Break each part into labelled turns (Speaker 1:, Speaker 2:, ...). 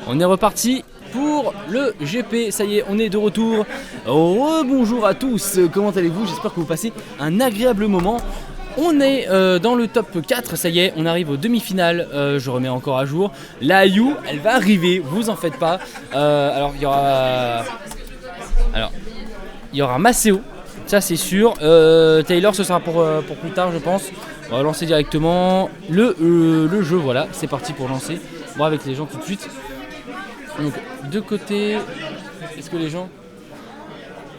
Speaker 1: On est reparti pour le GP, ça y est, on est de retour. Bonjour à tous, comment allez-vous? J'espère que vous passez un agréable moment. On est dans le top 4, ça y est, on arrive aux demi-finales, je remets encore à jour. La Ayu, elle va arriver, vous en faites pas. Alors il y aura Maceo, ça c'est sûr. Taylor, ce sera pour plus tard, je pense. On va lancer directement le jeu, voilà, c'est parti pour lancer. Bon, avec les gens tout de suite. Donc, de côté, est-ce que les gens...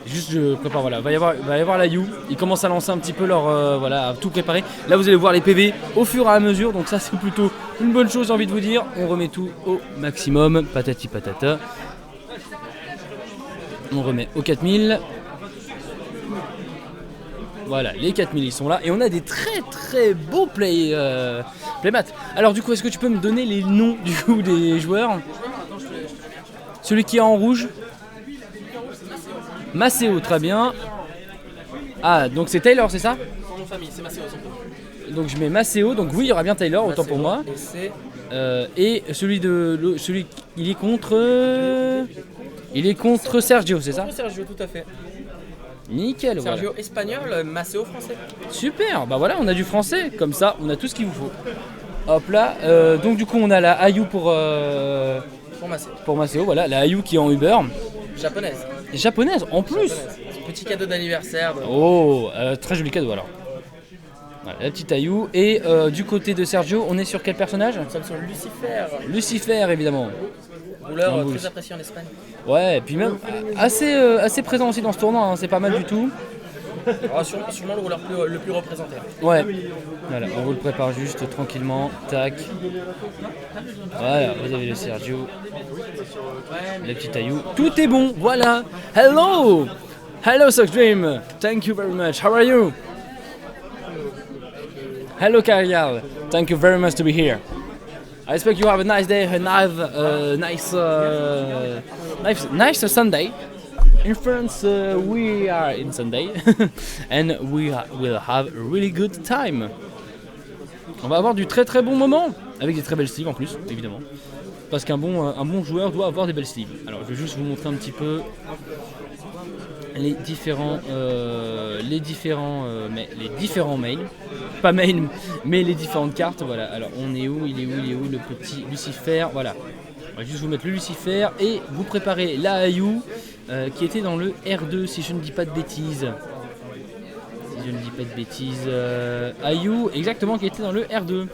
Speaker 1: Juste, je prépare, voilà, va y avoir la You. Ils commencent à lancer un petit peu leur... voilà, à tout préparer. Là, vous allez voir les PV au fur et à mesure. Donc ça, c'est plutôt une bonne chose, j'ai envie de vous dire. On remet tout au maximum. Patati patata. On remet au 4000. Voilà, les 4000 ils sont là et on a des très très beaux playmats. Alors du coup, est-ce que tu peux me donner les noms du coup des joueurs? Celui qui est en rouge, Maceo, très bien. Ah, donc c'est Taylor, c'est ça?
Speaker 2: Son nom de famille, c'est Maceo.
Speaker 1: Donc je mets Maceo, donc oui, il y aura bien Taylor, autant pour moi. Et celui il est contre Sergio, c'est ça?
Speaker 2: Sergio, tout à fait.
Speaker 1: Nickel,
Speaker 2: Sergio
Speaker 1: voilà.
Speaker 2: espagnol, Maceo français.
Speaker 1: Super, bah voilà, on a du français, comme ça, on a tout ce qu'il vous faut. Hop là, donc du coup on a la Ayu pour Maceo, voilà, la Ayu qui est en Uber. Japonaise, en plus.
Speaker 2: Petit cadeau d'anniversaire.
Speaker 1: Oh, très joli cadeau alors. Voilà, la petite Ayu. Et du côté de Sergio, on est sur quel personnage?
Speaker 2: Nous sommes sur Lucifer.
Speaker 1: Lucifer, évidemment.
Speaker 2: Rouleur très apprécié en Espagne.
Speaker 1: Ouais, et puis même assez présent aussi dans ce tournoi, hein, c'est pas mal du tout.
Speaker 2: Sûrement le rouleur le plus représenté.
Speaker 1: Ouais, voilà, on vous le prépare juste tranquillement, tac. Voilà, vous avez le Sergio, la petite Ayu. Tout est bon, voilà. Hello, Soxdream. Thank you very much. How are you? Hello, Karial. Thank you very much to be here. I expect you have a nice day, nice Sunday. In France, we are in Sunday, and we will have a really good time. On va avoir du très très bon moment, avec des très belles sleeves en plus, évidemment. Parce qu'un bon joueur doit avoir des belles sleeves. Alors, je vais juste vous montrer un petit peu les différents mails. Pas mail, mais les différentes cartes. Voilà. Alors, il est où le petit Lucifer? Voilà. On va juste vous mettre le Lucifer et vous préparez la Ayu qui était dans le R2 si je ne dis pas de bêtises. Ayu, exactement, qui était dans le R2.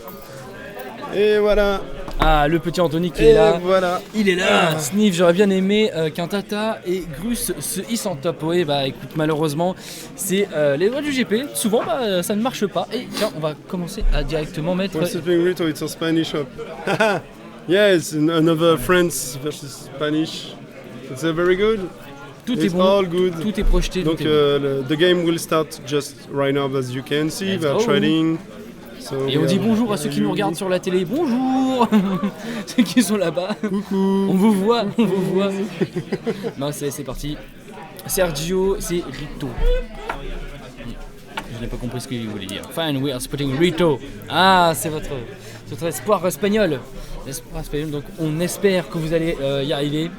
Speaker 3: Et voilà.
Speaker 1: Ah, le petit Anthony qui est là.
Speaker 3: Voilà.
Speaker 1: Il est là. Sniff, j'aurais bien aimé qu'un Tata et Grus se hissent en top. Oui, bah écoute, malheureusement, c'est les droits du GP. Souvent, ça ne marche pas. Et tiens, on va commencer à directement mettre...
Speaker 3: What's it being Rito? It's a Spanish shop. Yes, another France versus Spanish. It's very good.
Speaker 1: Tout
Speaker 3: It's
Speaker 1: est bon,
Speaker 3: all good.
Speaker 1: tout est projeté.
Speaker 3: Donc,
Speaker 1: tout est bon.
Speaker 3: the game will start just right now, as you can see.
Speaker 1: Let's
Speaker 3: They're
Speaker 1: go.
Speaker 3: trading. So
Speaker 1: Et on dit bonjour à ceux qui nous regardent sur la télé. Bonjour. Ceux qui sont là-bas.
Speaker 3: Coucou.
Speaker 1: On vous voit. Non, c'est parti. Sergio, c'est Rito. Je n'ai pas compris ce qu'il voulait dire. Fine, we are spotting Rito. Ah, c'est votre espoir espagnol. Donc on espère que vous allez y arriver.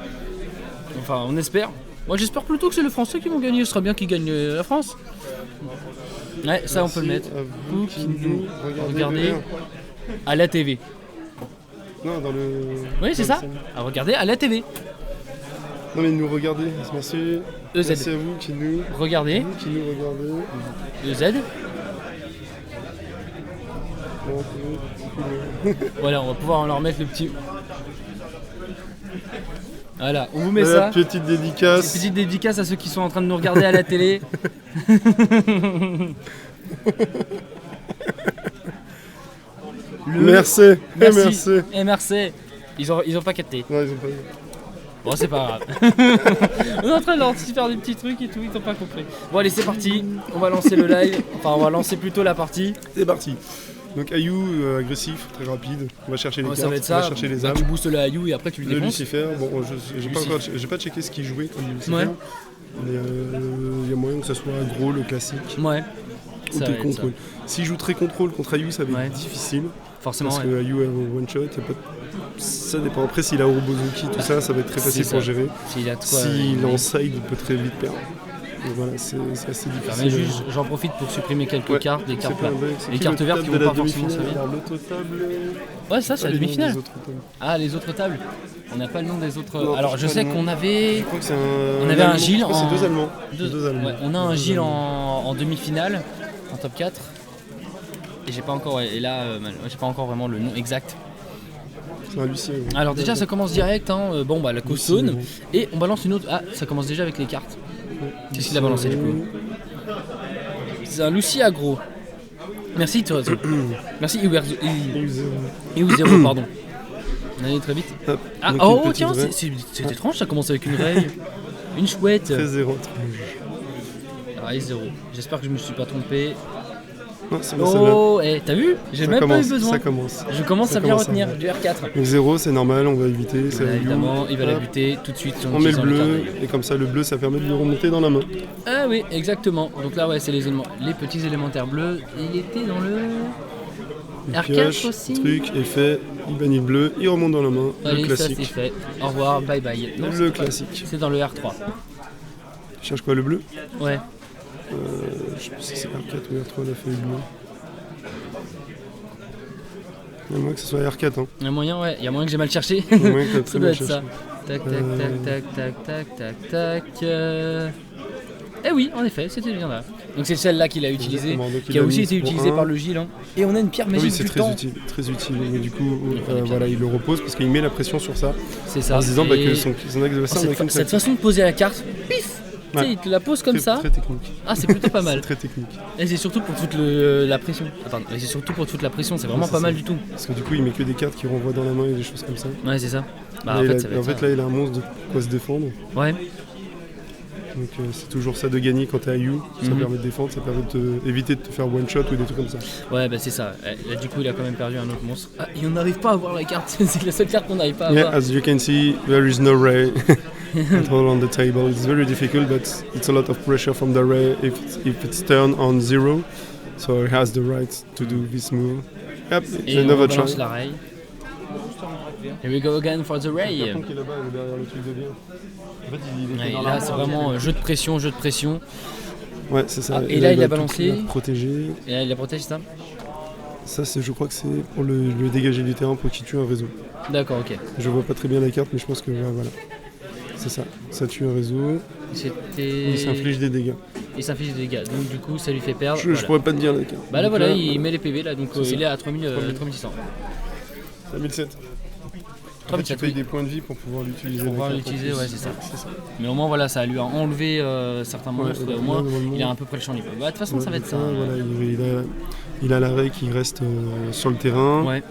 Speaker 1: Enfin, on espère. Moi, j'espère plutôt que c'est les Français qui vont gagner. Ce serait bien qu'ils gagnent la France. Ouais, ça on peut le mettre.
Speaker 3: Vous qui nous
Speaker 1: regardez à la TV.
Speaker 3: Non, dans le...
Speaker 1: Oui, c'est ça. À regarder à la TV.
Speaker 3: Non, mais nous regardez. Merci.
Speaker 1: EZ.
Speaker 3: Merci à vous qui nous
Speaker 1: Regardez.
Speaker 3: regardez.
Speaker 1: EZ. Voilà, on va pouvoir leur mettre le petit... Voilà, on vous met ça.
Speaker 3: Petite dédicace.
Speaker 1: Petite dédicace à ceux qui sont en train de nous regarder à la télé.
Speaker 3: Merci.
Speaker 1: Et merci. Ils ont pas capté.
Speaker 3: Non, ils ont pas...
Speaker 1: Bon, c'est pas grave. On est en train de leur faire des petits trucs et tout, ils n'ont pas compris. Bon, allez, c'est parti. On va lancer le live. Enfin, on va lancer plutôt la partie.
Speaker 3: C'est parti. Donc Ayu, agressif, très rapide. On va chercher les
Speaker 1: Ça
Speaker 3: cartes,
Speaker 1: va être ça.
Speaker 3: on va chercher les
Speaker 1: Bah,
Speaker 3: âmes.
Speaker 1: tu boostes la Ayu et après tu le
Speaker 3: Le
Speaker 1: défonces.
Speaker 3: Lucifer, bon, j'ai pas checké ce qu'il jouait comme Lucifer.
Speaker 1: Ouais.
Speaker 3: Mais il y a moyen que ce soit gros, le classique.
Speaker 1: Ouais.
Speaker 3: Ou
Speaker 1: Ça
Speaker 3: tes
Speaker 1: va être
Speaker 3: contrôles. S'il joue très contrôle contre Ayu, ça va
Speaker 1: Ouais.
Speaker 3: être difficile.
Speaker 1: Forcément,
Speaker 3: Parce
Speaker 1: ouais.
Speaker 3: que Ayu a one shot, ça dépend. Après, s'il a Urobozuki, tout ça va être très facile
Speaker 1: C'est
Speaker 3: pour
Speaker 1: ça.
Speaker 3: gérer.
Speaker 1: S'il a de quoi,
Speaker 3: S'il est en side, il peut très vite perdre. Donc voilà, c'est assez
Speaker 1: Mais
Speaker 3: difficile.
Speaker 1: juste, j'en profite pour supprimer quelques
Speaker 3: Ouais,
Speaker 1: cartes, des
Speaker 3: c'est
Speaker 1: cartes,
Speaker 3: pas un bug, c'est
Speaker 1: les
Speaker 3: qui
Speaker 1: cartes
Speaker 3: le
Speaker 1: vertes
Speaker 3: table
Speaker 1: qui
Speaker 3: de
Speaker 1: vont
Speaker 3: la
Speaker 1: pas forcément
Speaker 3: demi-finale.
Speaker 1: servir.
Speaker 3: Alors, l'autre table.
Speaker 1: Ouais, ça, c'est la
Speaker 3: les noms
Speaker 1: demi-finale.
Speaker 3: des autres tables.
Speaker 1: Ah, les autres tables. On n'a pas le nom des autres.
Speaker 3: Non,
Speaker 1: Alors, je
Speaker 3: pas
Speaker 1: sais
Speaker 3: le nom.
Speaker 1: qu'on avait.
Speaker 3: Je crois que c'est un.
Speaker 1: On avait un
Speaker 3: Allemand.
Speaker 1: Gilles
Speaker 3: Je crois que
Speaker 1: en-
Speaker 3: c'est deux Allemands. Deux Allemands.
Speaker 1: Ouais, on a un
Speaker 3: Deux
Speaker 1: Gilles
Speaker 3: Allemands.
Speaker 1: en demi-finale, en top 4. Et j'ai pas encore. Ouais, et là, j'ai pas encore vraiment le nom exact.
Speaker 3: C'est un Lucien. ouais.
Speaker 1: Alors, déjà, ça commence direct. Hein. Bon, bah, la costone.
Speaker 3: Lucien,
Speaker 1: Et on balance une autre. Ah, ça commence déjà avec les cartes. Qu'est-ce qu'il a balancé du coup? C'est un Lucie aggro. Merci, toi. Merci, Iu0, pardon. On allait très vite.
Speaker 3: Hop,
Speaker 1: Ah,
Speaker 3: donc
Speaker 1: oh,
Speaker 3: une petite
Speaker 1: tiens,
Speaker 3: vraie.
Speaker 1: c'est étrange, ça commence avec une raie. Une chouette.
Speaker 3: 13-0.
Speaker 1: Ah, 0. J'espère que je me suis pas trompé.
Speaker 3: Non, c'est bien celle-là.
Speaker 1: Oh, t'as vu? J'ai
Speaker 3: Ça
Speaker 1: même
Speaker 3: commence,
Speaker 1: pas eu besoin.
Speaker 3: Ça commence.
Speaker 1: Je commence
Speaker 3: Ça
Speaker 1: à bien
Speaker 3: commence à
Speaker 1: retenir
Speaker 3: bien.
Speaker 1: du R4.
Speaker 3: Donc 0, c'est normal, on va éviter. C'est
Speaker 1: Voilà,
Speaker 3: Ayu.
Speaker 1: évidemment, il va la
Speaker 3: Hop,
Speaker 1: buter tout de suite. en
Speaker 3: On met le
Speaker 1: utilisant les cartes
Speaker 3: bleu,
Speaker 1: d'Ayu.
Speaker 3: et comme ça, le bleu, ça permet de le remonter dans la main.
Speaker 1: Ah oui, exactement. Donc là, ouais, c'est les petits élémentaires bleus. Il était dans le.
Speaker 3: Il
Speaker 1: R4
Speaker 3: pioche,
Speaker 1: aussi.
Speaker 3: truc, effet, il bannit le bleu, il remonte dans la main.
Speaker 1: Allez,
Speaker 3: le
Speaker 1: ça c'est
Speaker 3: classique.
Speaker 1: fait. Au revoir, bye bye. Non,
Speaker 3: Le classique.
Speaker 1: c'est dans le R3.
Speaker 3: Tu cherches quoi, le bleu?
Speaker 1: Ouais.
Speaker 3: Je sais pas si c'est R4 ou R3, on a fait le bleu. Il y a moins que ce soit R4. Hein.
Speaker 1: Il y a moyen, ouais. Il y a moyen que j'ai mal cherché.
Speaker 3: Il y a moyen que t'as
Speaker 1: Ça
Speaker 3: très
Speaker 1: doit
Speaker 3: mal
Speaker 1: être ça.
Speaker 3: cherché.
Speaker 1: Tac, tac, tac. Eh oui, en effet, c'était bien là. Donc c'est celle-là qu'il a utilisée,
Speaker 3: Exactement, donc
Speaker 1: qui
Speaker 3: il
Speaker 1: a
Speaker 3: a
Speaker 1: aussi
Speaker 3: mis
Speaker 1: été
Speaker 3: pour
Speaker 1: utilisée
Speaker 3: un.
Speaker 1: par le Gilles. Hein. Et on a une pierre
Speaker 3: Ah
Speaker 1: magique
Speaker 3: oui, c'est
Speaker 1: du
Speaker 3: très
Speaker 1: temps.
Speaker 3: utile, très utile. Et du coup,
Speaker 1: fait des
Speaker 3: voilà, il le repose parce qu'il met la pression sur ça.
Speaker 1: C'est ça.
Speaker 3: En se disant bah,
Speaker 1: Et
Speaker 3: que son adversaire n'a qu'une
Speaker 1: cette façon de poser la carte, pif, tu sais, il te la pose comme ça.
Speaker 3: Très technique.
Speaker 1: Ah, c'est plutôt pas mal.
Speaker 3: C'est très technique.
Speaker 1: Et c'est surtout pour toute la pression. Enfin, et c'est surtout pour toute la pression. C'est vraiment
Speaker 3: c'est
Speaker 1: pas
Speaker 3: ça.
Speaker 1: mal du tout.
Speaker 3: Parce que du coup, il met que des cartes qui renvoient dans la main et des choses comme ça.
Speaker 1: Ouais, c'est ça. Bah,
Speaker 3: Là,
Speaker 1: en
Speaker 3: il
Speaker 1: fait,
Speaker 3: a-
Speaker 1: ça va être ça.
Speaker 3: là, il a un monstre de quoi se défendre.
Speaker 1: Ouais.
Speaker 3: Donc c'est toujours ça de gagner quand t'es à You. Ça
Speaker 1: Mhm.
Speaker 3: permet de défendre, ça permet d'éviter de te faire one shot ou des trucs comme ça.
Speaker 1: Ouais, bah c'est ça. Là, du coup, il a quand même perdu un autre monstre. Ah, et on n'arrive pas à voir la carte. C'est la seule carte qu'on n'arrive pas à
Speaker 3: Yeah,
Speaker 1: voir.
Speaker 3: as you can see, there is no ray at all on the table. It's very difficult, but it's a lot of pressure from the ray if it's turned on 0. So he has the right to do this move. Yep,
Speaker 1: Et on
Speaker 3: another
Speaker 1: balance
Speaker 3: try.
Speaker 1: la rail. Here we go again for the ray.
Speaker 3: Qui est là-bas, il est derrière le truc de bien. En fait, il était
Speaker 1: Ouais,
Speaker 3: dans
Speaker 1: là,
Speaker 3: la
Speaker 1: c'est
Speaker 3: main,
Speaker 1: vraiment jeu de pression, jeu de pression.
Speaker 3: Ouais, c'est ça.
Speaker 1: Ah, et là, il
Speaker 3: va
Speaker 1: a
Speaker 3: tout
Speaker 1: balancé.
Speaker 3: protéger.
Speaker 1: Et là, il la protège, ça.
Speaker 3: Ça, je crois que c'est pour le dégager du terrain pour qu'il tue un réseau.
Speaker 1: D'accord, ok.
Speaker 3: Je vois pas très bien la carte, mais je pense que ouais, voilà. C'est ça. Ça tue un réseau.
Speaker 1: C'était.
Speaker 3: Il s'inflige des dégâts.
Speaker 1: Il s'inflige des dégâts. Donc, du coup, ça lui fait perdre.
Speaker 3: Je
Speaker 1: Voilà.
Speaker 3: pourrais pas te dire la carte.
Speaker 1: Bah là,
Speaker 3: Donc
Speaker 1: voilà, il met les PV là. Donc,
Speaker 3: C'est ça.
Speaker 1: il est à 3600.
Speaker 3: 3007. En fait, tu
Speaker 1: 3700,
Speaker 3: payes
Speaker 1: oui.
Speaker 3: des points de vie pour pouvoir l'utiliser.
Speaker 1: Pour pouvoir
Speaker 3: la carte en
Speaker 1: l'utiliser,
Speaker 3: plus.
Speaker 1: ouais, c'est ça. Mais au moins, voilà, ça lui a enlevé certains
Speaker 3: Ouais,
Speaker 1: monstres.
Speaker 3: donc
Speaker 1: Au moins,
Speaker 3: là, normalement-
Speaker 1: il a à peu près le champ libre. Bah, de toute façon, ça va être ça.
Speaker 3: Ouais, voilà, il a l'arrêt qui reste sur le terrain.
Speaker 1: Ouais.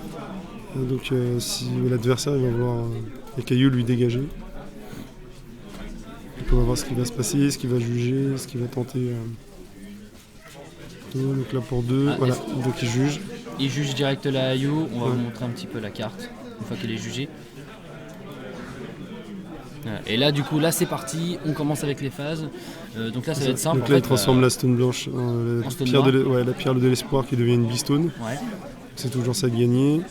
Speaker 3: Donc si l'adversaire il va voir les cailloux lui dégager. On va voir ce qui va se passer, ce qu'il va juger, ce qu'il va tenter. Donc là pour 2,
Speaker 1: Ah,
Speaker 3: voilà, donc il juge.
Speaker 1: Il juge direct la Ayu. On va
Speaker 3: Ouais.
Speaker 1: vous montrer un petit peu la carte une fois qu'elle est jugée. Voilà. Et là, du coup, là c'est parti. On commence avec les phases. Donc là, ça va être simple.
Speaker 3: Donc
Speaker 1: en
Speaker 3: là
Speaker 1: fait,
Speaker 3: il transforme la stone blanche en
Speaker 1: en stone
Speaker 3: pierre
Speaker 1: noire.
Speaker 3: la pierre de l'espoir qui devient une bistone.
Speaker 1: Ouais.
Speaker 3: C'est toujours ça de gagner.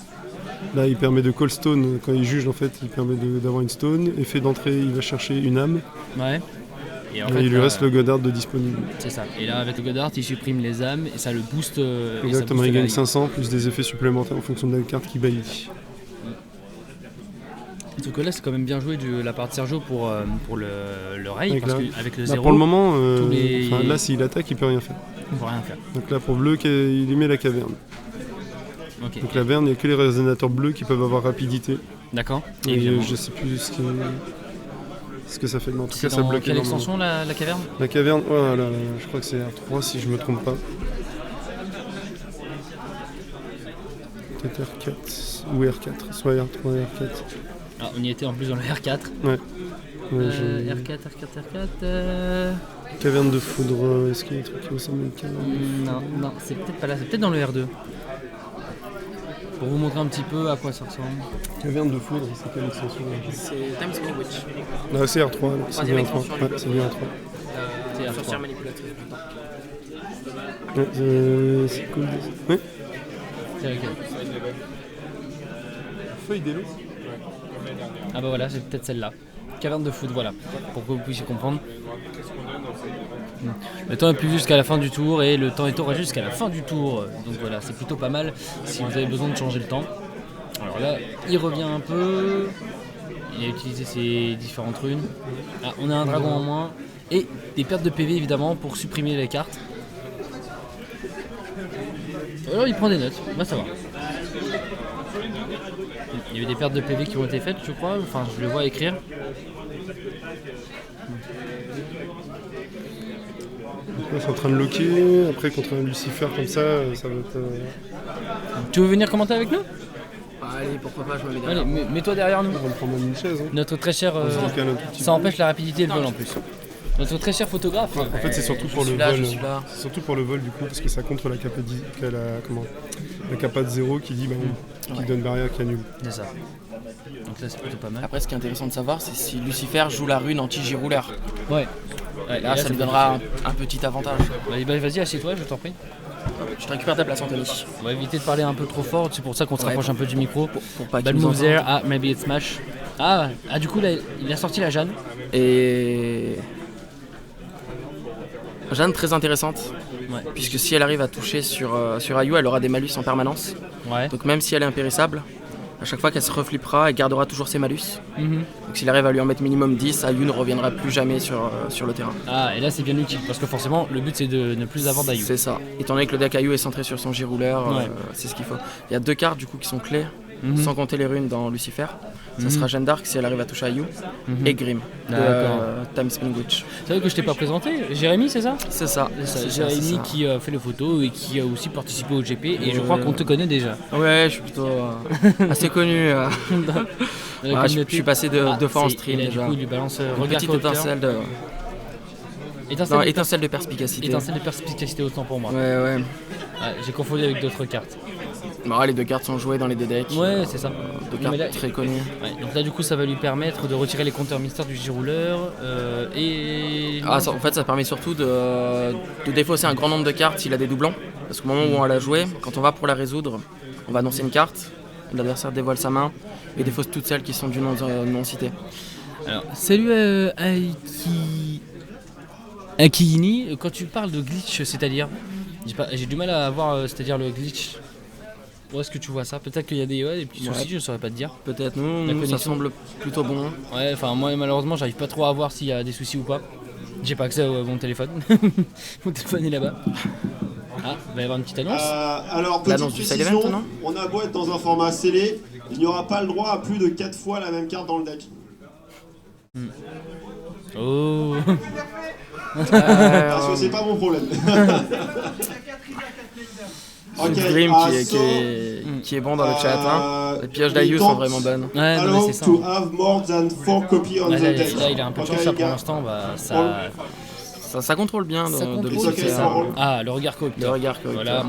Speaker 3: Là il permet de call stone, quand il juge en fait il permet d'avoir une stone. Effet d'entrée il va chercher une âme.
Speaker 1: Ouais. Et en
Speaker 3: Et
Speaker 1: fait,
Speaker 3: il lui
Speaker 1: là,
Speaker 3: reste le Goddard de disponible.
Speaker 1: c'est ça. Et là, avec le Goddard, il supprime les âmes et ça le booste. Et ça
Speaker 3: Exactement,
Speaker 1: booste
Speaker 3: il
Speaker 1: la
Speaker 3: gagne
Speaker 1: Ayu.
Speaker 3: 500 plus des effets supplémentaires en fonction de la carte qu'il bannit.
Speaker 1: Donc là, c'est quand même bien joué de la part de Sergio pour le rail,
Speaker 3: Avec
Speaker 1: parce
Speaker 3: la-
Speaker 1: qu'avec le
Speaker 3: Là,
Speaker 1: 0,
Speaker 3: pour le moment,
Speaker 1: tous les-
Speaker 3: enfin, là s'il attaque il peut rien faire.
Speaker 1: on peut rien faire.
Speaker 3: Donc là pour bleu il lui met la caverne.
Speaker 1: Ok.
Speaker 3: Donc la caverne, il n'y a que les résonateurs bleus qui peuvent avoir rapidité.
Speaker 1: D'accord. Et
Speaker 3: Et
Speaker 1: évidemment.
Speaker 3: je sais plus ce que ça fait, mais en tout
Speaker 1: C'est
Speaker 3: cas ça
Speaker 1: dans
Speaker 3: bloque
Speaker 1: quelle
Speaker 3: énormément.
Speaker 1: extension la caverne?
Speaker 3: La caverne, oh là là, je crois que c'est R3 si je me trompe pas. Peut-être R4 ou R4, soit R3 et R4.
Speaker 1: Ah, on y était en plus dans le R4.
Speaker 3: Ouais,
Speaker 1: R4.
Speaker 3: Caverne de foudre, est-ce qu'il y a un truc qui ressemble à une caverne?
Speaker 1: Non, c'est peut-être pas là, c'est peut-être dans le R2. Pour vous montrer un petit peu à quoi ça ressemble.
Speaker 3: Caverne de foudre, c'est quelle extension?
Speaker 2: C'est Time Sky Witch.
Speaker 3: Ah, c'est R3, là, c'est
Speaker 2: Troisième
Speaker 3: bien
Speaker 2: extension,
Speaker 3: R3. Ouais, c'est bien R3.
Speaker 1: C'est R3.
Speaker 2: Sorcière manipulatrice du temps.
Speaker 3: Ouais, c'est cool. Ouais.
Speaker 1: C'est ok.
Speaker 3: feuille d'élo.
Speaker 1: Ah bah voilà, c'est peut-être celle-là. Caverne de foot, voilà, pour que vous puissiez comprendre. Le temps est plus jusqu'à la fin du tour et le temps est orageux jusqu'à la fin du tour. Donc voilà, c'est plutôt pas mal si vous avez besoin de changer le temps. Alors là, il revient un peu. Il a utilisé ses différentes runes. Ah, on a un dragon en moins. Et des pertes de PV évidemment pour supprimer les cartes. Alors il prend des notes, bah ça va. Il y a eu des pertes de PV qui ont été faites, je crois. Enfin, je le vois écrire.
Speaker 3: Là, c'est en train de loquer. Après, contre un Lucifer comme ça va être.
Speaker 1: Tu veux venir commenter avec nous?
Speaker 2: Allez, pourquoi pas, je me mets
Speaker 1: Allez,
Speaker 2: derrière.
Speaker 1: mets-toi derrière nous.
Speaker 3: On va le prendre dans une chaise. Hein.
Speaker 1: Notre très cher.
Speaker 3: Se décale un tout petit
Speaker 1: Ça empêche la rapidité et le vol en plus. Notre très cher photographe.
Speaker 3: peu. En fait, c'est surtout pour le
Speaker 2: là,
Speaker 3: vol.
Speaker 2: je suis là.
Speaker 3: C'est surtout pour le vol du coup, parce que ça contre la capa la capa de 0 qui dit qui donne barrière qui annule.
Speaker 1: C'est ça. Donc là, c'est plutôt pas mal.
Speaker 2: Après, ce qui est intéressant de savoir, c'est si Lucifer joue la rune anti-girouleur.
Speaker 1: Ouais. Ouais,
Speaker 2: Là, ça lui donnera un petit avantage.
Speaker 1: Vas-y, assieds-toi, je t'en prie.
Speaker 2: Je te récupère ta place, Anthony.
Speaker 1: On va éviter de parler un peu trop fort, c'est pour ça qu'on se rapproche un peu du micro.
Speaker 2: Pour pas
Speaker 1: Bad
Speaker 2: qu'il nous
Speaker 1: move
Speaker 2: entende.
Speaker 1: there, ah, maybe it's smash. Ah, du coup, là, il a sorti la Jeanne.
Speaker 2: Et Jeanne très intéressante,
Speaker 1: Ouais.
Speaker 2: puisque si elle arrive à toucher sur Ayu, elle aura des malus en permanence.
Speaker 1: Ouais.
Speaker 2: Donc même si elle est impérissable, à chaque fois qu'elle se reflippera, elle gardera toujours ses malus.
Speaker 1: Mhm.
Speaker 2: Donc s'il arrive à lui en mettre minimum 10, Ayu ne reviendra plus jamais sur le terrain.
Speaker 1: Ah, et là, c'est bien utile, parce que forcément, le but, c'est de ne plus avoir d'Ayu.
Speaker 2: C'est ça. Étant donné que le deck Ayu est centré sur son girouleur,
Speaker 1: Ouais.
Speaker 2: c'est ce qu'il faut. Il y a 2 cartes du coup qui sont clés,
Speaker 1: Mhm.
Speaker 2: sans compter les runes dans Lucifer. Ça
Speaker 1: Mhm.
Speaker 2: sera Jeanne d'Arc si elle arrive à toucher Ayu,
Speaker 1: Mhm.
Speaker 2: et Grim de
Speaker 1: D'accord.
Speaker 2: Time Spinning Witch.
Speaker 1: C'est vrai que je t'ai pas présenté. Jérémy, c'est ça?
Speaker 2: C'est ça.
Speaker 1: C'est ça,
Speaker 2: c'est
Speaker 1: Jérémy
Speaker 2: c'est ça.
Speaker 1: qui fait les photos et qui a aussi participé au GP. Et je crois qu'on te connaît déjà.
Speaker 2: Ouais, je suis plutôt assez connu. Je suis passé deux fois en stream
Speaker 1: et là,
Speaker 2: déjà.
Speaker 1: Du coup, il lui balance
Speaker 2: Une
Speaker 1: regard
Speaker 2: petite
Speaker 1: corrupteur.
Speaker 2: étincelle de...
Speaker 1: Étincelle
Speaker 2: Non,
Speaker 1: de
Speaker 2: étincelle de perspicacité.
Speaker 1: étincelle de perspicacité autant pour moi.
Speaker 2: Ouais, ouais.
Speaker 1: Ouais, j'ai confondu avec d'autres cartes.
Speaker 2: Bon, les 2 cartes sont jouées dans les 2 decks.
Speaker 1: Ouais, c'est ça.
Speaker 2: 2
Speaker 1: Non,
Speaker 2: cartes
Speaker 1: mais là-
Speaker 2: très connues.
Speaker 1: Ouais, donc là, du coup, ça va lui permettre de retirer les compteurs mystères du girouleur et.
Speaker 2: En fait, ça permet surtout de défausser un grand nombre de cartes s'il a des doublons. Parce qu'au moment où on va la jouer, quand on va pour la résoudre, on va annoncer une carte, l'adversaire dévoile sa main et défausse toutes celles qui sont du nom non cité.
Speaker 1: Alors, salut Akiyini, quand tu parles de glitch, c'est-à-dire j'ai du mal à voir, c'est-à-dire le glitch. Où est-ce que tu vois ça? Peut-être qu'il y a des petits
Speaker 2: Ouais.
Speaker 1: soucis, je saurais pas te dire.
Speaker 2: Peut-être
Speaker 1: La
Speaker 2: nous, ça
Speaker 1: connexion.
Speaker 2: semble plutôt bon.
Speaker 1: Ouais, enfin, moi, malheureusement, j'arrive pas trop à voir s'il y a des soucis ou pas. J'ai pas accès à mon téléphone. Mon téléphone est là-bas. Ah, il va y avoir une petite annonce.
Speaker 4: Alors, petite
Speaker 2: L'annonce du side
Speaker 4: précision,
Speaker 2: event, non
Speaker 4: on a beau être dans un format scellé, il n'y aura pas le droit à plus de 4 fois la même carte dans le deck.
Speaker 1: Oh.
Speaker 4: Parce que c'est pas mon problème. Ok,
Speaker 2: Grim
Speaker 4: so,
Speaker 2: qui est bon dans le chat. Hein. Les pioches d'Ayu
Speaker 4: don't
Speaker 2: sont vraiment bonnes.
Speaker 1: Ouais, non, mais
Speaker 4: allow
Speaker 1: c'est ça.
Speaker 4: to have more than 4 copies on
Speaker 1: Ouais,
Speaker 4: the
Speaker 1: là,
Speaker 4: deck.
Speaker 1: là, il a un peu de chance,
Speaker 4: Ok,
Speaker 1: ça pour
Speaker 4: gars.
Speaker 1: l'instant, bah, ça.
Speaker 2: Ça contrôle bien
Speaker 1: Ça
Speaker 2: de
Speaker 1: contrôle,
Speaker 2: l'utiliser,
Speaker 4: c'est
Speaker 2: ça.
Speaker 4: ça.
Speaker 1: Ah, le regard
Speaker 2: Le
Speaker 1: corrupteur.
Speaker 2: regard corrupteur.
Speaker 1: Voilà,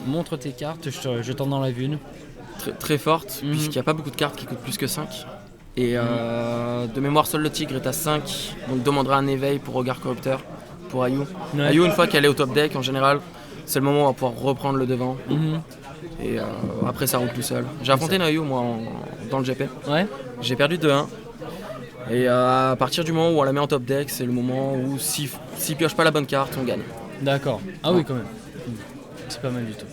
Speaker 1: montre tes cartes, je t'en enlève une.
Speaker 2: Très forte,
Speaker 1: Mhm.
Speaker 2: puisqu'il n'y a pas beaucoup de cartes qui coûtent plus que 5. Et de mémoire, seul le tigre est à 5, donc demandera un éveil pour regard corrupteur pour Ayu.
Speaker 1: Ouais.
Speaker 2: Ayu, une fois qu'elle est au top deck, en général, c'est le moment où on va pouvoir reprendre le devant.
Speaker 1: Mhm.
Speaker 2: Et après, ça roule tout seul. J'ai affronté une Ayu, moi, dans le GP.
Speaker 1: Ouais.
Speaker 2: J'ai perdu 2-1. Et à partir du moment où on la met en top deck, c'est le moment où s'il pioche pas la bonne carte, on gagne.
Speaker 1: D'accord. Ah oui, quand même. C'est pas mal du tout.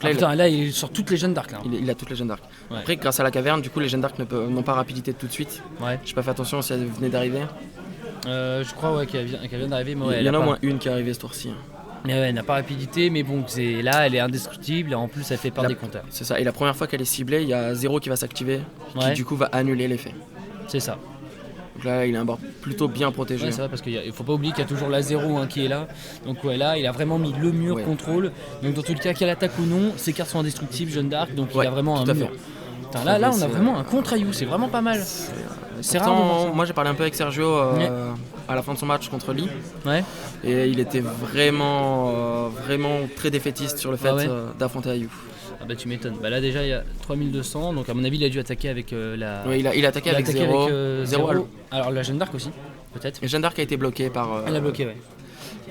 Speaker 2: Là,
Speaker 1: Ah, putain, là, il sort toutes les jeunes d'arc là.
Speaker 2: Il a toutes les Jeanne d'Arc.
Speaker 1: Ouais.
Speaker 2: Après, grâce à la caverne, du coup, les Jeanne d'Arc n'ont pas rapidité tout de suite.
Speaker 1: Ouais.
Speaker 2: J'ai pas fait attention si elle venait d'arriver.
Speaker 1: Je crois ouais, qu'elle vient d'arriver, mais ouais,
Speaker 2: Il y en a
Speaker 1: pas-
Speaker 2: au moins une qui est arrivée ce tour-ci.
Speaker 1: Mais ouais, elle n'a pas rapidité, mais bon, là, elle est indestructible et en plus, elle fait part
Speaker 2: La-
Speaker 1: des compteurs.
Speaker 2: C'est ça. Et la première fois qu'elle est ciblée, il y a 0 qui va s'activer, qui
Speaker 1: Ouais.
Speaker 2: du coup va annuler l'effet.
Speaker 1: C'est ça.
Speaker 2: Donc là, il a un board plutôt bien protégé.
Speaker 1: Ouais, c'est vrai parce qu'il faut pas oublier qu'il y a toujours la 0 qui est là. Donc ouais, là, il a vraiment mis le mur
Speaker 2: Ouais.
Speaker 1: contrôle. Donc dans tout le cas, qu'elle attaque ou non, ses cartes sont indestructibles, Jeanne d'Arc. Donc il
Speaker 2: Ouais,
Speaker 1: a vraiment
Speaker 2: tout
Speaker 1: un
Speaker 2: à
Speaker 1: mur.
Speaker 2: fait.
Speaker 1: Putain, là, on a
Speaker 2: C'est-
Speaker 1: vraiment un contre Ayu, c'est vraiment pas mal. C'est rare de voir
Speaker 2: Pourtant,
Speaker 1: ça.
Speaker 2: moi j'ai parlé un peu avec Sergio
Speaker 1: Ouais.
Speaker 2: à la fin de son match contre Lee.
Speaker 1: Ouais.
Speaker 2: Et il était vraiment très défaitiste sur le fait
Speaker 1: Ah ouais.
Speaker 2: d'affronter Ayu.
Speaker 1: Ah bah tu m'étonnes. Bah là déjà il y a 3200, donc à mon avis il a dû attaquer avec la.
Speaker 2: Ouais, il a attaqué
Speaker 1: il a
Speaker 2: avec
Speaker 1: attaqué
Speaker 2: 0.
Speaker 1: avec
Speaker 2: 0.
Speaker 1: Alors la Jeanne d'Arc aussi, peut-être.
Speaker 2: Et Jeanne d'Arc a été bloquée par.
Speaker 1: Elle a bloqué, ouais.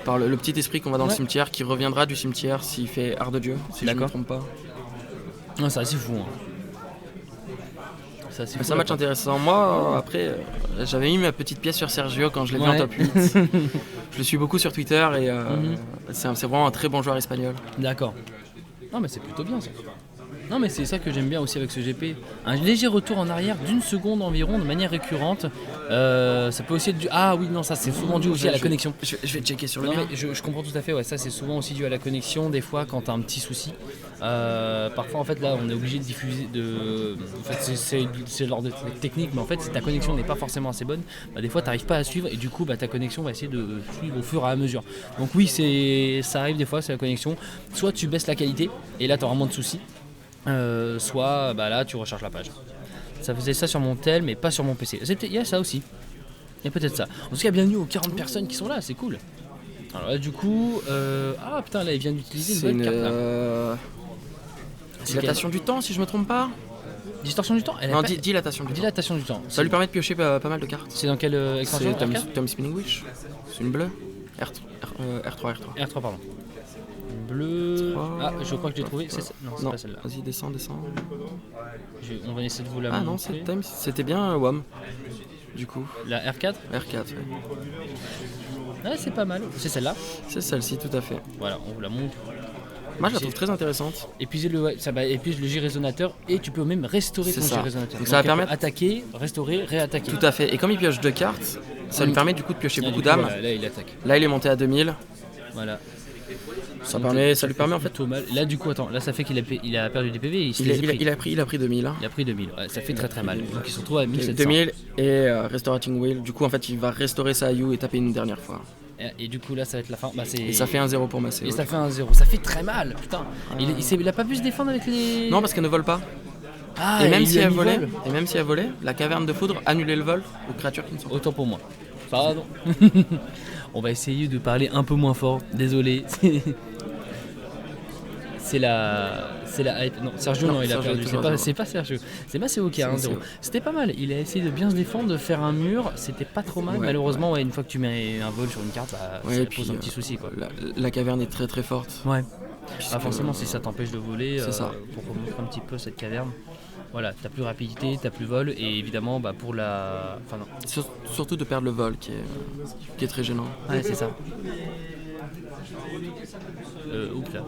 Speaker 2: par le petit esprit qu'on va dans le cimetière, qui reviendra du cimetière s'il fait art de Dieu, si je ne me trompe pas.
Speaker 1: Non, c'est assez fou. Hein.
Speaker 2: C'est un match intéressant. Moi, après, j'avais mis ma petite pièce sur Sergio quand je l'ai vu en top 8. Je le suis beaucoup sur Twitter et c'est vraiment un très bon joueur espagnol.
Speaker 1: D'accord. Non, mais c'est plutôt bien ça. Non, mais c'est ça que j'aime bien aussi avec ce GP. Un léger retour en arrière d'une seconde environ de manière récurrente. Ça peut aussi être dû. Ah oui, non, ça c'est souvent dû aussi à la connexion.
Speaker 2: Je vais checker sur le
Speaker 1: mien.
Speaker 2: mien.
Speaker 1: Je comprends tout à fait, ouais, ça c'est souvent aussi dû à la connexion. Des fois, quand tu as un petit souci. Parfois, en fait, là, on est obligé de diffuser. En fait, c'est l'ordre technique, mais en fait, si ta connexion n'est pas forcément assez bonne, des fois, tu n'arrives pas à suivre et du coup, ta connexion va essayer de suivre au fur et à mesure. Donc, oui, ça arrive des fois, c'est la connexion. Soit tu baisses la qualité et là, tu auras moins de soucis. Soit là tu recharges la page. Ça faisait ça sur mon tel mais pas sur mon PC. Il y a ça aussi. Il y a peut-être ça. En tout cas bienvenue aux 40 personnes qui sont là, c'est cool. Alors là du coup ah putain là il vient d'utiliser une nouvelle carte là.
Speaker 2: Dilatation du temps si je me trompe pas.
Speaker 1: Distorsion du temps
Speaker 2: non, dilatation du temps.
Speaker 1: Dilatation du temps.
Speaker 2: Ça lui permet de piocher pas mal de cartes.
Speaker 1: C'est dans quelle extension?
Speaker 2: C'est Tom Spinning Witch. C'est une bleue. R3
Speaker 1: R3 pardon. Bleu. 3... Ah, je crois que j'ai trouvé. Non, c'est pas celle-là.
Speaker 2: Vas-y, descends.
Speaker 1: On va essayer de vous la montrer.
Speaker 2: Non, c'était bien WOM. Du coup.
Speaker 1: La R4
Speaker 2: R4, ouais.
Speaker 1: Ah, c'est pas mal. C'est celle-là?
Speaker 2: C'est celle-ci, tout à fait.
Speaker 1: Voilà, on vous la montre.
Speaker 2: Moi, je la trouve très intéressante.
Speaker 1: Épuiser le J-résonateur et tu peux même restaurer ton J-résonateur.
Speaker 2: Donc ça va permettre
Speaker 1: attaquer, restaurer, réattaquer.
Speaker 2: Tout à fait. Et comme il pioche 2 cartes, ça lui permet du coup de piocher beaucoup d'âmes.
Speaker 1: Voilà, là, il attaque.
Speaker 2: Là, il est monté à 2000.
Speaker 1: Voilà.
Speaker 2: Ça lui permet en fait
Speaker 1: tout mal. Là du coup attends, là ça fait qu'il a perdu des PV.
Speaker 2: Il a pris 2000. Hein.
Speaker 1: Il a pris 2000. Ouais, ça fait très très mal. Donc il se retrouve à 1700.
Speaker 2: 2000 et Restorating Will. Du coup en fait il va restaurer sa IU et taper une dernière fois.
Speaker 1: Et du coup là ça va être la fin.
Speaker 2: Et ça fait 1-0 pour Maceo.
Speaker 1: Et ça fait 1-0. Ça fait très mal. Putain. Il a pas pu se défendre avec les.
Speaker 2: Non parce qu'elle ne vole pas.
Speaker 1: Ah,
Speaker 2: et même si elle volait, la caverne de foudre annulait le vol aux créatures qui ne sont pas.
Speaker 1: Autant pour moi. Pardon. On va essayer de parler un peu moins fort. Désolé. C'est la hype. Non, Sergio, non, il a perdu. C'est pas Sergio. C'est Maceo qui a 1-0. C'était pas mal. Il a essayé de bien se défendre, de faire un mur. C'était pas trop mal. Ouais. Malheureusement, une fois que tu mets un vol sur une carte, ça pose un petit souci. Quoi.
Speaker 2: La caverne est très très forte.
Speaker 1: Ouais. Forcément, si ça t'empêche de voler,
Speaker 2: ça.
Speaker 1: Pour remontrer un petit peu cette caverne. Voilà, t'as plus rapidité, t'as plus vol, et évidemment, pour la. Enfin, non.
Speaker 2: Surtout de perdre le vol qui est très gênant.
Speaker 1: Ouais, c'est ça. Oups là.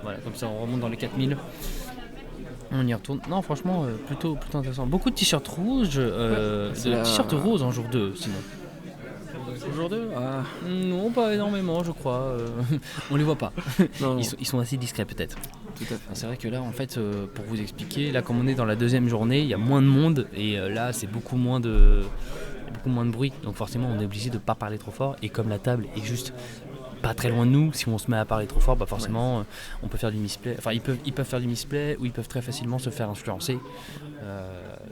Speaker 1: Voilà, comme ça on remonte dans les 4000. On y retourne. Non, franchement, plutôt intéressant. Beaucoup de t-shirts rouges, t-shirts roses en jour 2, sinon.
Speaker 2: Jour 2
Speaker 1: Non, pas énormément, je crois. On les voit pas.
Speaker 2: Non.
Speaker 1: Ils sont assez discrets, peut-être.
Speaker 2: Tout à fait.
Speaker 1: C'est vrai que là, en fait, pour vous expliquer, là, comme on est dans la deuxième journée, il y a moins de monde et là, c'est beaucoup moins de bruit. Donc, forcément, on est obligé de pas parler trop fort. Et comme la table est juste pas très loin de nous, si on se met à parler trop fort, forcément on peut faire du misplay. Enfin, ils peuvent faire du misplay ou ils peuvent très facilement se faire influencer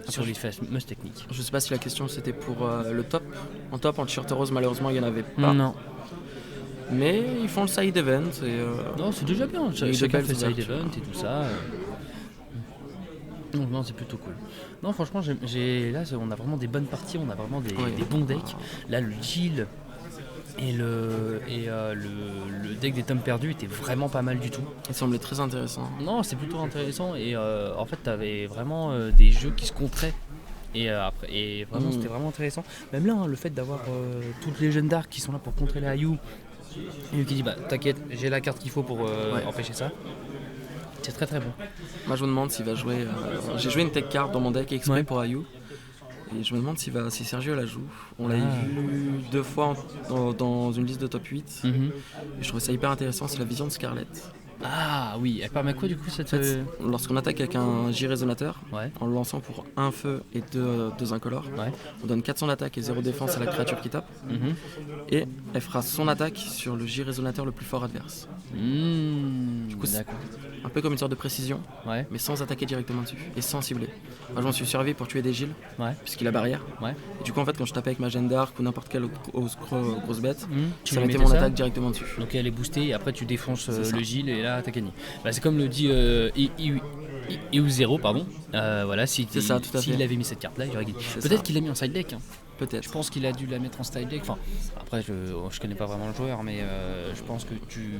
Speaker 1: sur les fameuses techniques.
Speaker 2: Je sais pas si la question c'était pour le top. En top, en t-shirt rose, malheureusement, il y en avait pas.
Speaker 1: Non.
Speaker 2: Mais ils font le side event.
Speaker 1: Non, c'est déjà bien. Chacun fait le side event et tout ça. Donc non, c'est plutôt cool. Non, franchement, là, on a vraiment des bonnes parties, on a vraiment des bons decks. Là, le Jill et le deck des tomes perdus était vraiment pas mal du tout.
Speaker 2: Il semblait très intéressant.
Speaker 1: Non, c'est plutôt intéressant et en fait, t'avais vraiment des jeux qui se contraient. Et vraiment, c'était vraiment intéressant. Même là, le fait d'avoir toutes les jeunes d'arc qui sont là pour contrer les Ayu. Et lui qui dit t'inquiète, j'ai la carte qu'il faut pour empêcher ça. C'est très très bon.
Speaker 2: Moi je me demande s'il va jouer. J'ai joué une tech card dans mon deck exprès pour Ayu. Et je me demande si Sergio la joue. On l'a vu 2 fois dans une liste de top 8. Et je trouvais ça hyper intéressant, c'est la vision de Scarlet.
Speaker 1: Ah oui, elle permet quoi du coup cette...
Speaker 2: Lorsqu'on attaque avec un J-résonateur, en le lançant pour 1 feu et 2 incolores, on donne 400 d'attaque et 0 défense à la créature qui tape. Et elle fera son attaque sur le J-résonateur le plus fort adverse. Du coup, c'est un peu comme une sorte de précision, mais sans attaquer directement dessus et sans cibler. Moi, je m'en suis servi pour tuer des Gilles, puisqu'il a barrière. Et du coup, en fait, quand je tapais avec ma Jeanne d'Arc ou n'importe quelle grosse bête, ça mettait mon attaque directement dessus.
Speaker 1: Donc elle est boostée et après tu défonces le Gilles et là t'as gagné. C'est comme le dit Et ou 0, pardon. Voilà, s'il
Speaker 2: C'est ça, tout à fait.
Speaker 1: avait mis cette carte là, il aurait gagné.
Speaker 2: C'est
Speaker 1: Peut-être
Speaker 2: ça.
Speaker 1: qu'il l'a mis en side deck. Hein.
Speaker 2: Peut-être.
Speaker 1: Je pense qu'il a dû la mettre en side deck. Enfin, après, je connais pas vraiment le joueur, mais je pense que tu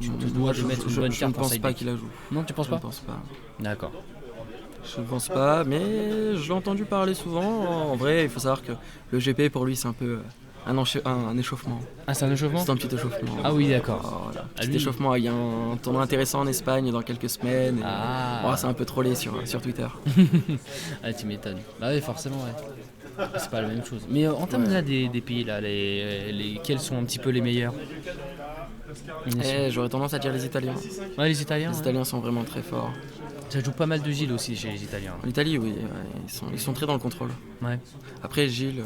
Speaker 1: te dois de mettre une bonne
Speaker 2: Je ne
Speaker 1: carte en
Speaker 2: pense
Speaker 1: side
Speaker 2: pas
Speaker 1: deck.
Speaker 2: qu'il la joue.
Speaker 1: Non, tu penses
Speaker 2: Je ne
Speaker 1: pas?
Speaker 2: pense pas.
Speaker 1: D'accord.
Speaker 2: Je ne pense pas, mais je l'ai entendu parler souvent. En vrai, il faut savoir que le GP pour lui c'est un peu un échauffement.
Speaker 1: Ah, c'est un échauffement?
Speaker 2: C'est un petit échauffement.
Speaker 1: Ah oui, d'accord.
Speaker 2: Voilà.
Speaker 1: Ah,
Speaker 2: Petit
Speaker 1: lui-
Speaker 2: échauffement. Il y a un tournoi intéressant en Espagne dans quelques semaines. Et...
Speaker 1: Ah.
Speaker 2: Oh, c'est un peu trollé sur Twitter.
Speaker 1: Ah, tu m'étonnes. Bah oui, forcément, ouais. C'est pas la même chose. Mais en termes là des pays là, quels sont un petit peu les meilleurs?
Speaker 2: J'aurais tendance à dire les Italiens.
Speaker 1: Ouais, les Italiens.
Speaker 2: Les
Speaker 1: ouais.
Speaker 2: Italiens sont vraiment très forts.
Speaker 1: Ça joue pas mal de Gilles aussi chez les Italiens.
Speaker 2: L'Italie, oui, ouais, ils sont très dans le contrôle.
Speaker 1: Ouais.
Speaker 2: Après, Gilles,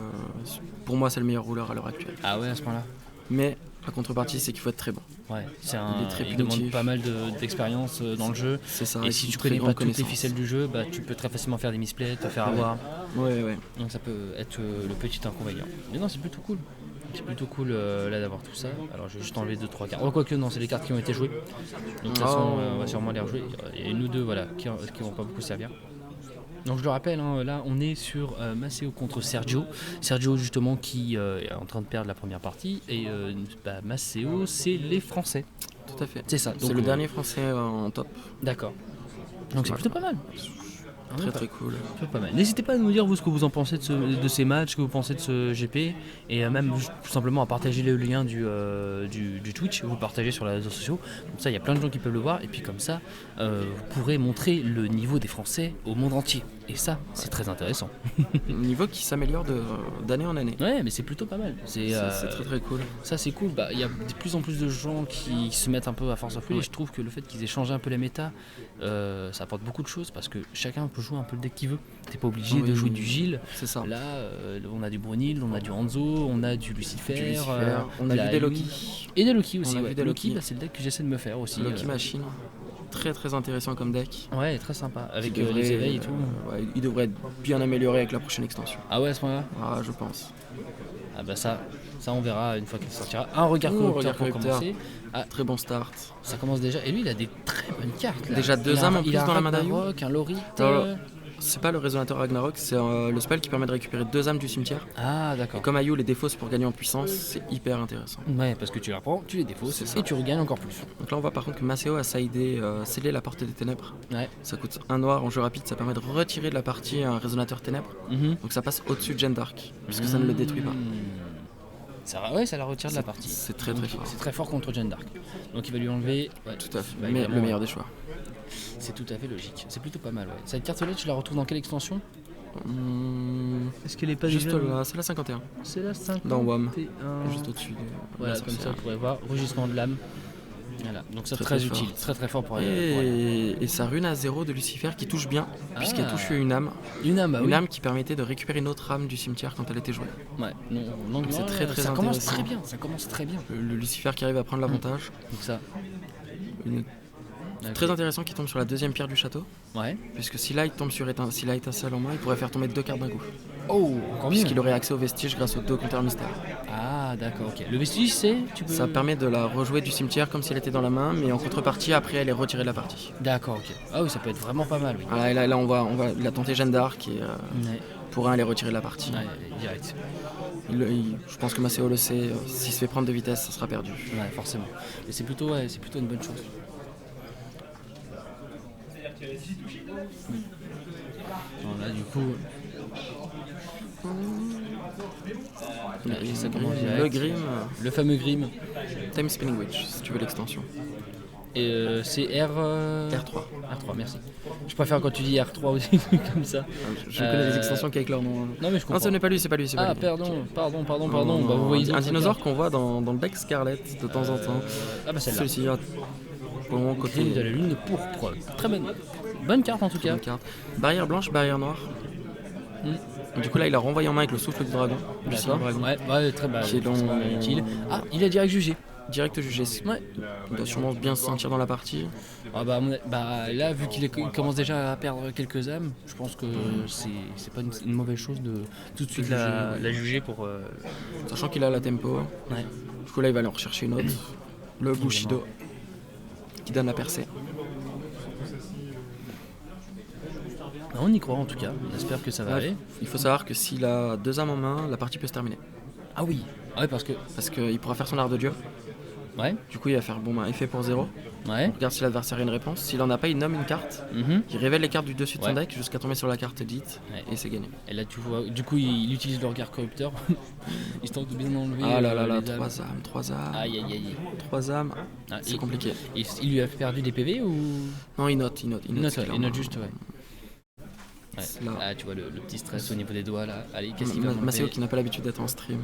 Speaker 2: pour moi, c'est le meilleur rouleur à l'heure actuelle.
Speaker 1: Ah ouais, à ce point-là.
Speaker 2: Mais la contrepartie, c'est qu'il faut être très bon.
Speaker 1: Ouais.
Speaker 2: Il est très
Speaker 1: Il demande
Speaker 2: productif.
Speaker 1: pas mal d'expérience dans le jeu.
Speaker 2: C'est ça.
Speaker 1: Et si tu connais pas toutes les ficelles du jeu, bah tu peux très facilement faire des misplays, te faire avoir.
Speaker 2: Ouais.
Speaker 1: Donc ça peut être le petit inconvénient. Mais non, c'est plutôt cool. C'est plutôt cool là d'avoir tout ça. Alors je vais juste enlever 2-3 cartes. Oh, quoique non, c'est les cartes qui ont été jouées. Donc de toute façon, on va sûrement les rejouer. Il y a une ou deux voilà, qui vont pas beaucoup servir. Donc je le rappelle, hein, là on est sur Maceo contre Sergio. Sergio justement qui est en train de perdre la première partie. Et Maceo, c'est les Français.
Speaker 2: Tout à fait.
Speaker 1: C'est ça.
Speaker 2: C'est
Speaker 1: Donc,
Speaker 2: le dernier français en top.
Speaker 1: D'accord. Donc c'est plutôt pas mal.
Speaker 2: Très très cool.
Speaker 1: C'est pas mal. N'hésitez pas à nous dire vous ce que vous en pensez de ces matchs, ce que vous pensez de ce GP, et même tout simplement à partager le lien du Twitch, vous partagez sur les réseaux sociaux, comme ça il y a plein de gens qui peuvent le voir, et puis comme ça vous pourrez montrer le niveau des Français au monde entier, et ça c'est très intéressant.
Speaker 2: Niveau qui s'améliore d'année en année.
Speaker 1: Ouais, mais c'est plutôt pas mal. C'est
Speaker 2: très très cool.
Speaker 1: Ça c'est cool, il y a de plus en plus de gens qui se mettent un peu à Force of Will, et je trouve que le fait qu'ils aient changé un peu la méta, ça apporte beaucoup de choses, parce que chacun peut jouer un peu le deck qu'il veut. T'es pas obligé de jouer du Gilles.
Speaker 2: C'est ça.
Speaker 1: Là, on a du Brunil, on a du Hanzo, on a du Lucifer,
Speaker 2: on a
Speaker 1: la
Speaker 2: vu des
Speaker 1: Lune.
Speaker 2: Loki.
Speaker 1: Et des Loki aussi.
Speaker 2: On a
Speaker 1: Ouais.
Speaker 2: vu des
Speaker 1: Loki,
Speaker 2: Loki.
Speaker 1: c'est le deck que j'essaie de me faire aussi.
Speaker 2: Loki Machine. Très très intéressant comme deck.
Speaker 1: Ouais, très sympa. Avec
Speaker 2: Qui devrait,
Speaker 1: les éveils et tout.
Speaker 2: Ouais, il devrait être bien amélioré avec la prochaine extension.
Speaker 1: Ah ouais, à ce moment-là.
Speaker 2: Ah, je pense.
Speaker 1: Ah bah ça on verra une fois qu'il sortira. Un regard corrupteur
Speaker 2: regard
Speaker 1: pour
Speaker 2: corrupteur.
Speaker 1: commencer. Ah,
Speaker 2: Très bon start.
Speaker 1: ça commence déjà. Et lui, il a des très bonnes cartes. Là.
Speaker 2: Déjà deux
Speaker 1: Il a
Speaker 2: âmes
Speaker 1: un-
Speaker 2: en plus
Speaker 1: il a un
Speaker 2: dans la main
Speaker 1: Ragnarok, un Lorit.
Speaker 2: Alors, c'est pas le résonateur Ragnarok, c'est le spell qui permet de récupérer 2 âmes du cimetière.
Speaker 1: Ah d'accord.
Speaker 2: Et comme Ayu les défausse pour gagner en puissance, c'est hyper intéressant.
Speaker 1: Ouais, parce que tu la prends, tu les défausses
Speaker 2: C'est ça.
Speaker 1: et tu regagnes encore plus.
Speaker 2: Donc là on voit par contre que Maceo a scellé la portée des ténèbres.
Speaker 1: Ouais.
Speaker 2: Ça coûte 1 noir en jeu rapide, ça permet de retirer de la partie un résonateur ténèbres.
Speaker 1: Mhm.
Speaker 2: Donc ça passe au-dessus de Gen Dark, puisque ça ne le détruit pas.
Speaker 1: Ça la retire de la partie.
Speaker 2: C'est très très fort.
Speaker 1: C'est très fort contre Jeanne d'Arc. Donc il va lui enlever. Ouais,
Speaker 2: Tout à fait.
Speaker 1: bah,
Speaker 2: Mais
Speaker 1: évidemment,
Speaker 2: le meilleur des choix.
Speaker 1: C'est tout à fait logique. C'est plutôt pas mal. Ouais. Cette carte-là, tu la retrouves dans quelle extension? Est-ce qu'elle est pas
Speaker 2: Juste
Speaker 1: déjà
Speaker 2: là, c'est la 51.
Speaker 1: C'est la 51.
Speaker 2: Dans WOM. Juste au-dessus.
Speaker 1: Voilà, comme ça, vous pourrez voir. Rugissement de l'âme. Voilà, donc c'est très,
Speaker 2: Très
Speaker 1: utile.
Speaker 2: fort.
Speaker 1: Très très fort pour
Speaker 2: Et sa rune à 0 de Lucifer qui touche bien, puisqu'elle touche une âme.
Speaker 1: Une âme, bah oui.
Speaker 2: Une âme qui permettait de récupérer une autre âme du cimetière quand elle était jouée.
Speaker 1: Ouais, donc
Speaker 2: c'est très, très
Speaker 1: ça commence
Speaker 2: intéressant.
Speaker 1: très bien. Ça commence très bien.
Speaker 2: Le Lucifer qui arrive à prendre l'avantage.
Speaker 1: Donc ça.
Speaker 2: Une-
Speaker 1: Ok.
Speaker 2: Très intéressant qui tombe sur la deuxième pierre du château,
Speaker 1: Ouais.
Speaker 2: puisque si là il tombe sur s'il a étincelle en main, il pourrait faire tomber 2 cartes d'un coup.
Speaker 1: Oh, encore mieux.
Speaker 2: Puisqu'il aurait accès au vestige grâce aux 2 compteurs mystères.
Speaker 1: Ah, d'accord, ok. Le vestige, c'est. Tu peux...
Speaker 2: Ça permet de la rejouer du cimetière comme si elle était dans la main, mais en contrepartie, après elle est retirée de la partie.
Speaker 1: D'accord, ok. Ah oui, ça peut être vraiment pas mal, oui.
Speaker 2: Voilà, et là on voit, il a tenté Jeanne d'Arc et
Speaker 1: Ouais,
Speaker 2: pour un, elle est retirée de la partie.
Speaker 1: ouais, direct.
Speaker 2: Je pense que Maceo le sait, s'il se fait prendre de vitesse, ça sera perdu.
Speaker 1: Ouais, forcément. Et c'est plutôt une bonne chose. Bon, là, du coup. Là, et ça commence direct.
Speaker 2: Le Grim,
Speaker 1: Le fameux Grim.
Speaker 2: Time Spinning Witch, si tu veux l'extension.
Speaker 1: Et c'est R.
Speaker 2: R3.
Speaker 1: R3, merci. Je préfère quand tu dis R3 aussi, comme ça.
Speaker 2: Je connais les extensions qu'avec leur nom.
Speaker 1: Non, mais je comprends.
Speaker 2: Non, ce n'est pas lui, c'est pas lui.
Speaker 1: Ah,
Speaker 2: lui.
Speaker 1: pardon.
Speaker 2: Non,
Speaker 1: Bah, vous voyez
Speaker 2: un
Speaker 1: d'autres
Speaker 2: dinosaure
Speaker 1: cartes.
Speaker 2: qu'on voit dans le deck Scarlet de temps en temps.
Speaker 1: Ah, bah celle-là.
Speaker 2: Celui-ci, pour le moment, côté
Speaker 1: Grim de la lune pourpre. Très bonne. Bonne carte en tout cas.
Speaker 2: bonne carte. Barrière blanche, barrière noire. Du coup, là, il a renvoyé en main avec le souffle du dragon. Du signe
Speaker 1: D'accord.
Speaker 2: dragon.
Speaker 1: Ouais, très bien.
Speaker 2: Qui est dans-
Speaker 1: utile. Ah, il a direct jugé.
Speaker 2: Direct jugé.
Speaker 1: Ouais.
Speaker 2: Il doit sûrement bien se sentir dans la partie.
Speaker 1: Ah bah là, vu qu'il commence déjà à perdre quelques âmes, je pense que c'est pas une mauvaise chose de tout de suite la juger pour.
Speaker 2: Sachant qu'il a la tempo.
Speaker 1: Ouais.
Speaker 2: Du coup, là, il va aller en rechercher une autre. Le Bushido. Qui donne la percée.
Speaker 1: On y croit en tout cas, on espère que ça va aller.
Speaker 2: Il faut savoir que s'il a 2 âmes en main, la partie peut se terminer.
Speaker 1: Ah oui, ouais parce que...
Speaker 2: Parce qu'il pourra faire son art de dieu.
Speaker 1: Ouais,
Speaker 2: Du coup, il va faire effet pour 0.
Speaker 1: ouais.
Speaker 2: Regarde si l'adversaire a une réponse. S'il en a pas, il nomme une carte.
Speaker 1: Mhm.
Speaker 2: Il révèle les cartes du dessus de son
Speaker 1: Ouais.
Speaker 2: deck jusqu'à tomber sur la carte dite.
Speaker 1: Ouais.
Speaker 2: Et c'est gagné.
Speaker 1: Et là tu vois, du coup il utilise le regard corrupteur, histoire de bien enlever
Speaker 2: Ah là là là,
Speaker 1: les âmes.
Speaker 2: 3 âmes.
Speaker 1: Aïe aïe aïe.
Speaker 2: 3 âmes,
Speaker 1: Ah,
Speaker 2: c'est compliqué.
Speaker 1: Il lui a perdu des PV ou...
Speaker 2: Non, il note.
Speaker 1: Il note, ouais,
Speaker 2: clairement.
Speaker 1: il note juste, ouais. Ouais.
Speaker 2: Là.
Speaker 1: Ah tu vois le petit stress au niveau des doigts là. Allez, qu'est-ce qu'il va m'enlever?
Speaker 2: Maceo qui n'a pas l'habitude d'être en stream.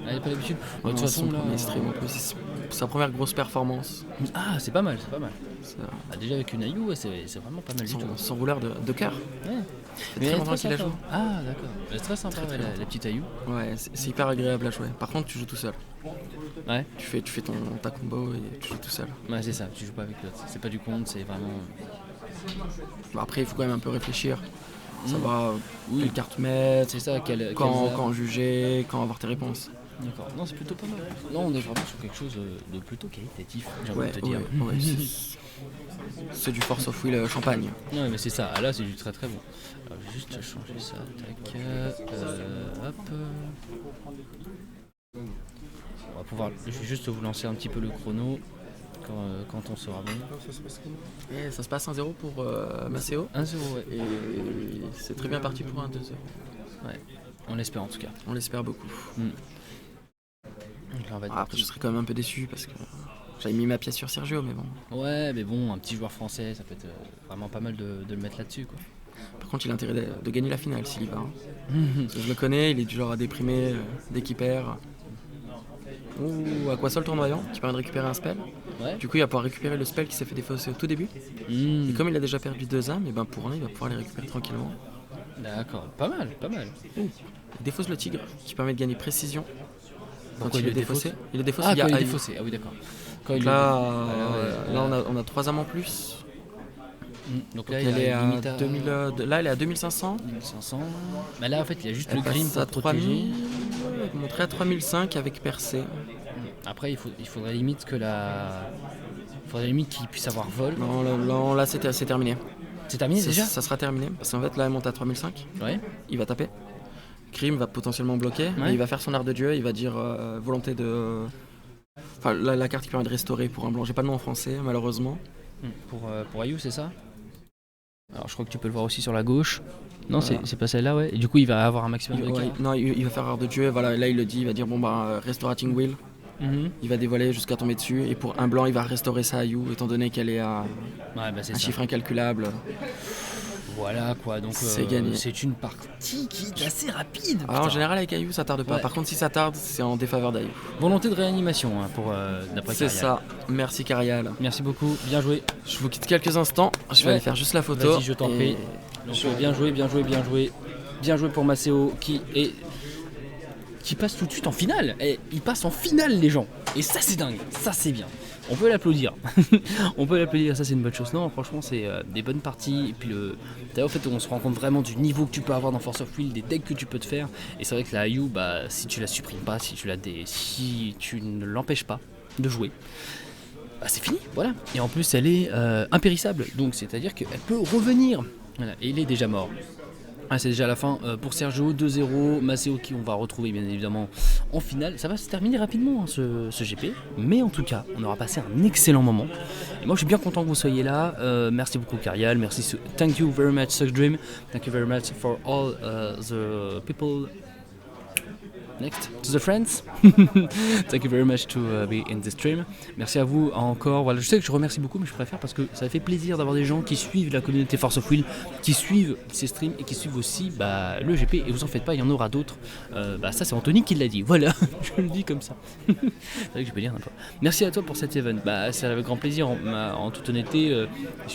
Speaker 1: Ah, il a pas l'habitude. De toute
Speaker 2: Non,
Speaker 1: façon
Speaker 2: son
Speaker 1: là...
Speaker 2: premier stream en plus. C'est sa première grosse performance.
Speaker 1: Ah c'est pas mal, c'est pas mal.
Speaker 2: C'est,
Speaker 1: Ah, déjà avec une Ayu, ouais, c'est vraiment pas mal du tout.
Speaker 2: son rouleur de cœur.
Speaker 1: Ouais.
Speaker 2: C'est très longtemps qu'il la joue.
Speaker 1: Ah d'accord. C'est très sympa
Speaker 2: Très,
Speaker 1: ouais,
Speaker 2: très
Speaker 1: la petite Ayu.
Speaker 2: Ouais, c'est hyper agréable à jouer. Par contre, tu joues tout seul.
Speaker 1: Ouais.
Speaker 2: Tu fais ta combo et tu joues tout seul.
Speaker 1: Ouais c'est ça, tu joues pas avec l'autre. C'est pas du compte, c'est vraiment...
Speaker 2: Bon, après, il faut quand même un peu réfléchir. Savoir
Speaker 1: Oui.
Speaker 2: quelle carte mettre,
Speaker 1: C'est ça,
Speaker 2: quand juger, quand avoir tes réponses.
Speaker 1: D'accord. Non, c'est plutôt pas mal. Non, on est vraiment sur quelque chose de plutôt qualitatif, j'ai envie
Speaker 2: Ouais,
Speaker 1: de te dire.
Speaker 2: ouais, c'est du Force of Will champagne.
Speaker 1: Ouais, mais c'est ça. Ah, là, c'est du très très bon. Alors, je vais juste changer ça. Tac. Hop. On va pouvoir. Je vais juste vous lancer un petit peu le chrono quand on sera bon.
Speaker 2: Et ça se passe 1-0 pour Maceo.
Speaker 1: 1-0, ouais.
Speaker 2: Et c'est très bien parti pour un 2-0.
Speaker 1: Ouais. On l'espère en tout cas.
Speaker 2: On l'espère beaucoup.
Speaker 1: Donc là, on va
Speaker 2: Après, je serais quand même un peu déçu parce que j'avais mis ma pièce sur Sergio, mais bon.
Speaker 1: Ouais, mais bon, un petit joueur français, ça peut être vraiment pas mal de le mettre là-dessus, quoi.
Speaker 2: Par contre, il a intérêt de gagner la finale s'il y va. Hein. Parce que je le connais, il est du genre à déprimer dès qu'il perd. Ou Aquasol tournoyant qui permet de récupérer un spell.
Speaker 1: Ouais.
Speaker 2: Du coup, il va pouvoir récupérer le spell qui s'est fait défausser au tout début. Et comme il a déjà perdu 2 âmes, et ben pour un, il va pouvoir les récupérer tranquillement.
Speaker 1: D'accord, pas mal, pas mal.
Speaker 2: Il défausse le tigre qui permet de gagner précision.
Speaker 1: Pourquoi
Speaker 2: Quand
Speaker 1: il
Speaker 2: il est
Speaker 1: le défausse
Speaker 2: défaussé. Il est défaussé.
Speaker 1: Ah,
Speaker 2: il y a
Speaker 1: quand il est
Speaker 2: Aïe.
Speaker 1: défaussé. Ah oui, d'accord. Quand
Speaker 2: Donc
Speaker 1: il
Speaker 2: là, on a 3 âmes en plus.
Speaker 1: Donc là,
Speaker 2: Donc elle est à
Speaker 1: limite
Speaker 2: 2000, là, elle est à 2500.
Speaker 1: 2500. Mais là, en fait, il y a juste le
Speaker 2: Elle
Speaker 1: grim
Speaker 2: passe
Speaker 1: pour
Speaker 2: à
Speaker 1: protéger.
Speaker 2: 3000. Elle monterait à 3005 avec percée.
Speaker 1: Après, il faudrait limite que faudrait limite qu'il puisse avoir vol.
Speaker 2: Non, là c'est terminé.
Speaker 1: C'est terminé déjà
Speaker 2: Ça sera terminé. Parce qu'en fait, là, elle monte à 3005.
Speaker 1: Ouais.
Speaker 2: Il va taper. Grim va potentiellement bloquer. Mais il va faire son art de dieu. Il va dire volonté de. Enfin, la carte qui permet de restaurer pour un blanc. J'ai pas le nom en français, malheureusement.
Speaker 1: Pour Ayu, c'est ça? Alors, je crois que tu peux le voir aussi sur la gauche. Non, voilà. c'est pas celle-là, ouais. Et du coup, il va avoir un maximum de cartes.
Speaker 2: Non, il va faire art de dieu. Voilà, là, il le dit. Il va dire bon, bah, Restorating Will. Il va dévoiler jusqu'à tomber dessus. Et pour un blanc, il va restaurer sa Ayu, étant donné qu'elle est à un chiffre incalculable.
Speaker 1: Voilà quoi, donc
Speaker 2: c'est gagné.
Speaker 1: C'est une partie qui est assez rapide.
Speaker 2: Alors, en général avec Ayu ça tarde pas, par contre si ça tarde c'est en défaveur d'Ayu.
Speaker 1: Volonté de réanimation hein, pour d'après
Speaker 2: c'est
Speaker 1: Carial.
Speaker 2: Ça, merci Carial.
Speaker 1: Merci beaucoup, bien joué.
Speaker 2: Je vous quitte quelques instants, je vais aller faire juste la photo.
Speaker 1: Vas-y, je t'en prie. Donc, bien joué. Bien joué pour Maceo qui passe tout de suite en finale. Et il passe en finale les gens. Et ça c'est dingue, ça c'est bien. On peut l'applaudir. On peut l'applaudir, ça c'est une bonne chose. Non, franchement, c'est des bonnes parties. Et puis en fait, on se rend compte vraiment du niveau que tu peux avoir dans Force of Will, des decks que tu peux te faire. Et c'est vrai que la Ayu, bah, si tu la supprimes pas, si tu ne l'empêches pas de jouer, bah, c'est fini, voilà. Et en plus, elle est impérissable. Donc, c'est-à-dire qu'elle peut revenir. Voilà. Et il est déjà mort. Ah, c'est déjà la fin pour Sergio, 2-0, Maceo qui on va retrouver bien évidemment en finale. Ça va se terminer rapidement hein, ce GP, mais en tout cas on aura passé un excellent moment. Et moi je suis bien content que vous soyez là. Merci beaucoup Carial, merci, thank you very much Suck Dream, thank you very much for all the people. Next to the friends. Thank you very much to be in the stream. Merci à vous encore. Voilà, je sais que je remercie beaucoup, mais je préfère parce que ça fait plaisir d'avoir des gens qui suivent la communauté Force of Will, qui suivent ces streams et qui suivent aussi le GP. Et vous en faites pas, il y en aura d'autres. Ça c'est Anthony qui l'a dit. Voilà, je le dis comme ça. C'est vrai que je peux dire n'importe. Merci à toi pour cet event. C'est avec grand plaisir. En toute honnêteté,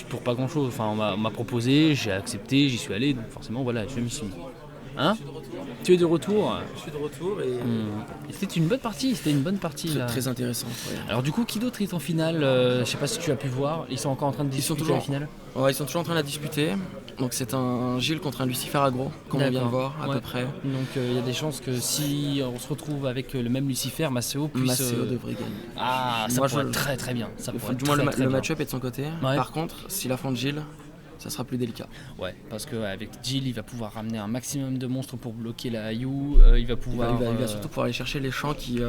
Speaker 1: pour pas grand chose. Enfin, on m'a proposé, j'ai accepté, j'y suis allé. Donc forcément, voilà, je m'y suis mis. Hein? Tu es de retour?
Speaker 2: Je suis de retour et
Speaker 1: c'était une bonne partie, là.
Speaker 2: Très intéressant. Ouais.
Speaker 1: Alors du coup, qui d'autre est en finale? Je sais pas si tu as pu voir, ils sont encore en train de disputer la finale.
Speaker 2: Ouais, ils sont toujours en train de la disputer. Donc c'est un Gilles contre un Lucifer aggro, comme on vient de voir à peu près.
Speaker 1: Donc il y a des chances que si on se retrouve avec le même Lucifer, Maceo puisse...
Speaker 2: Maceo devrait gagner.
Speaker 1: Ah, ça pourrait être très très bien. Ça pourrait
Speaker 2: du moins le match-up est de son côté. Ouais. Par contre, s'il affronte Gilles, ça sera plus délicat.
Speaker 1: Ouais, parce qu'avec Jill, il va pouvoir ramener un maximum de monstres pour bloquer la Ayu. Il va pouvoir.
Speaker 2: Il va surtout pouvoir aller chercher les champs qui.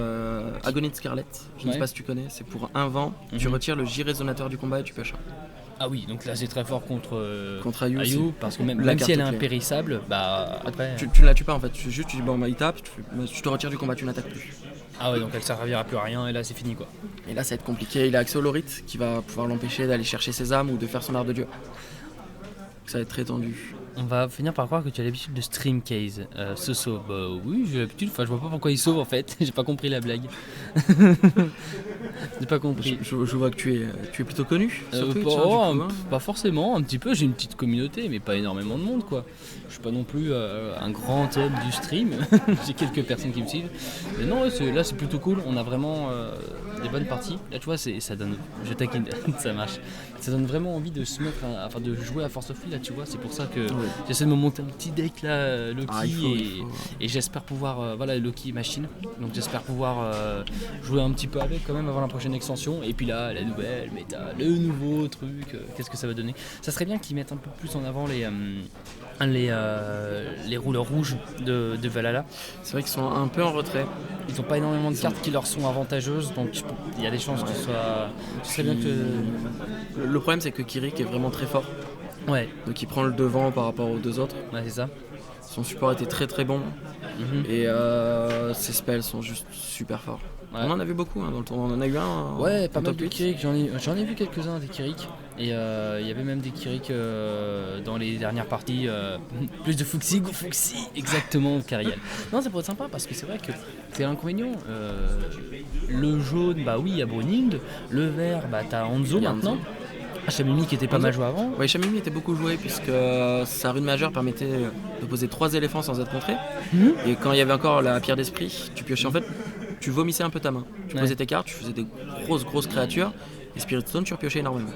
Speaker 2: Agonie de Scarlet, je ne sais pas si tu connais, c'est pour un vent, tu retires le J résonateur du combat et tu peux champ.
Speaker 1: Ah oui, donc là c'est très fort contre
Speaker 2: Ayu,
Speaker 1: parce que même si elle est impérissable, bah après.
Speaker 2: Tu ne la tues pas en fait, tu dis bon bah il tape, tu te retires du combat, tu n'attaques plus.
Speaker 1: Ah ouais, donc elle servira plus à rien et là c'est fini quoi.
Speaker 2: Et là ça va être compliqué, il a accès au Lorite qui va pouvoir l'empêcher d'aller chercher ses âmes ou de faire son art de dieu. Ça va être très tendu.
Speaker 1: On va finir par croire que tu as l'habitude de stream case. Soso, bah oui, j'ai l'habitude, enfin je vois pas pourquoi il sauve en fait, j'ai pas compris la blague. J'ai pas compris.
Speaker 2: Je vois que tu es plutôt connu sur Twitch,
Speaker 1: pas forcément, un petit peu, j'ai une petite communauté mais pas énormément de monde quoi. Je suis pas non plus un grand homme du stream, j'ai quelques personnes qui me suivent. Mais non, ouais, là c'est plutôt cool, on a vraiment des bonnes parties. Là tu vois, ça donne, je taquine, ça marche. Ça donne vraiment envie de se mettre, de jouer à Force of Will là tu vois, c'est pour ça que j'essaie de me monter un petit deck là, Loki, et j'espère pouvoir, voilà Loki machine, donc j'espère pouvoir jouer un petit peu avec quand même avant la prochaine extension, et puis là la nouvelle méta, le nouveau truc, qu'est-ce que ça va donner. Ça serait bien qu'ils mettent un peu plus en avant les rouleurs rouges de Valhalla.
Speaker 2: C'est vrai qu'ils sont un peu en retrait.
Speaker 1: Ils n'ont pas énormément de cartes qui leur sont avantageuses, donc il y a des chances qu'ils soient. Ce serait bien que.
Speaker 2: Le problème c'est que Kirik est vraiment très fort.
Speaker 1: Ouais.
Speaker 2: Donc il prend le devant par rapport aux deux autres.
Speaker 1: Ouais, c'est ça.
Speaker 2: Son support était très très bon. Et ses spells sont juste super forts. Ouais. On en a vu beaucoup dans le tournoi, on en a eu un.
Speaker 1: Ouais, pas mal de Kirik, j'en ai vu quelques-uns des Kirik. Et il y avait même des Kirik dans les dernières parties. Plus de Fuxi, go Fuxi, exactement, Cariel. Non, ça pourrait être sympa parce que c'est vrai que c'est l'inconvénient. Le jaune, bah oui, il y a Browning. Le vert, bah t'as Hanzo maintenant. Shamimi qui était pas mal joué avant.
Speaker 2: Oui, Shamimi était beaucoup joué puisque sa rune majeure permettait de poser 3 éléphants sans être contré. Et quand il y avait encore la pierre d'esprit, tu piochais en fait, tu vomissais un peu ta main. Tu posais tes cartes, tu faisais des grosses créatures, et Spirit Stone tu repiochais énormément.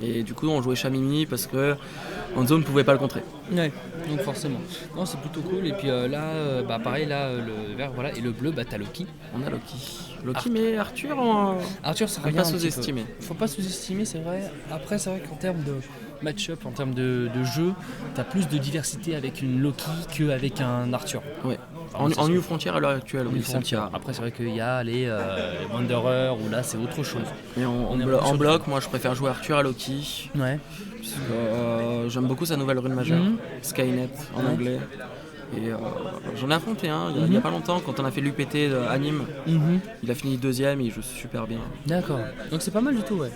Speaker 2: Et du coup on jouait Shamimi parce que Hanzo ne pouvait pas le contrer.
Speaker 1: Ouais, donc forcément. Non, c'est plutôt cool. Et puis là, pareil, là, le vert, voilà, et le bleu, bah t'as Loki.
Speaker 2: On a Loki, mais Arthur,
Speaker 1: ça
Speaker 2: faut pas sous-estimer.
Speaker 1: Faut pas sous-estimer, c'est vrai. Après, c'est vrai qu'en termes de match-up, en termes de jeu, t'as plus de diversité avec une Loki qu'avec un Arthur.
Speaker 2: Ouais. En New Frontier à l'heure actuelle, oui.
Speaker 1: Après, c'est vrai qu'il y a les Wanderers où là, c'est autre chose.
Speaker 2: Mais en bloc, moi, je préfère jouer Arthur à Loki.
Speaker 1: Ouais.
Speaker 2: Parce que j'aime beaucoup sa nouvelle rune majeure, Skynet en anglais. Et j'en ai affronté un il y a pas longtemps quand on a fait l'UPT à Nîmes. Il a fini deuxième et il joue super bien.
Speaker 1: D'accord. Donc c'est pas mal du tout, ouais.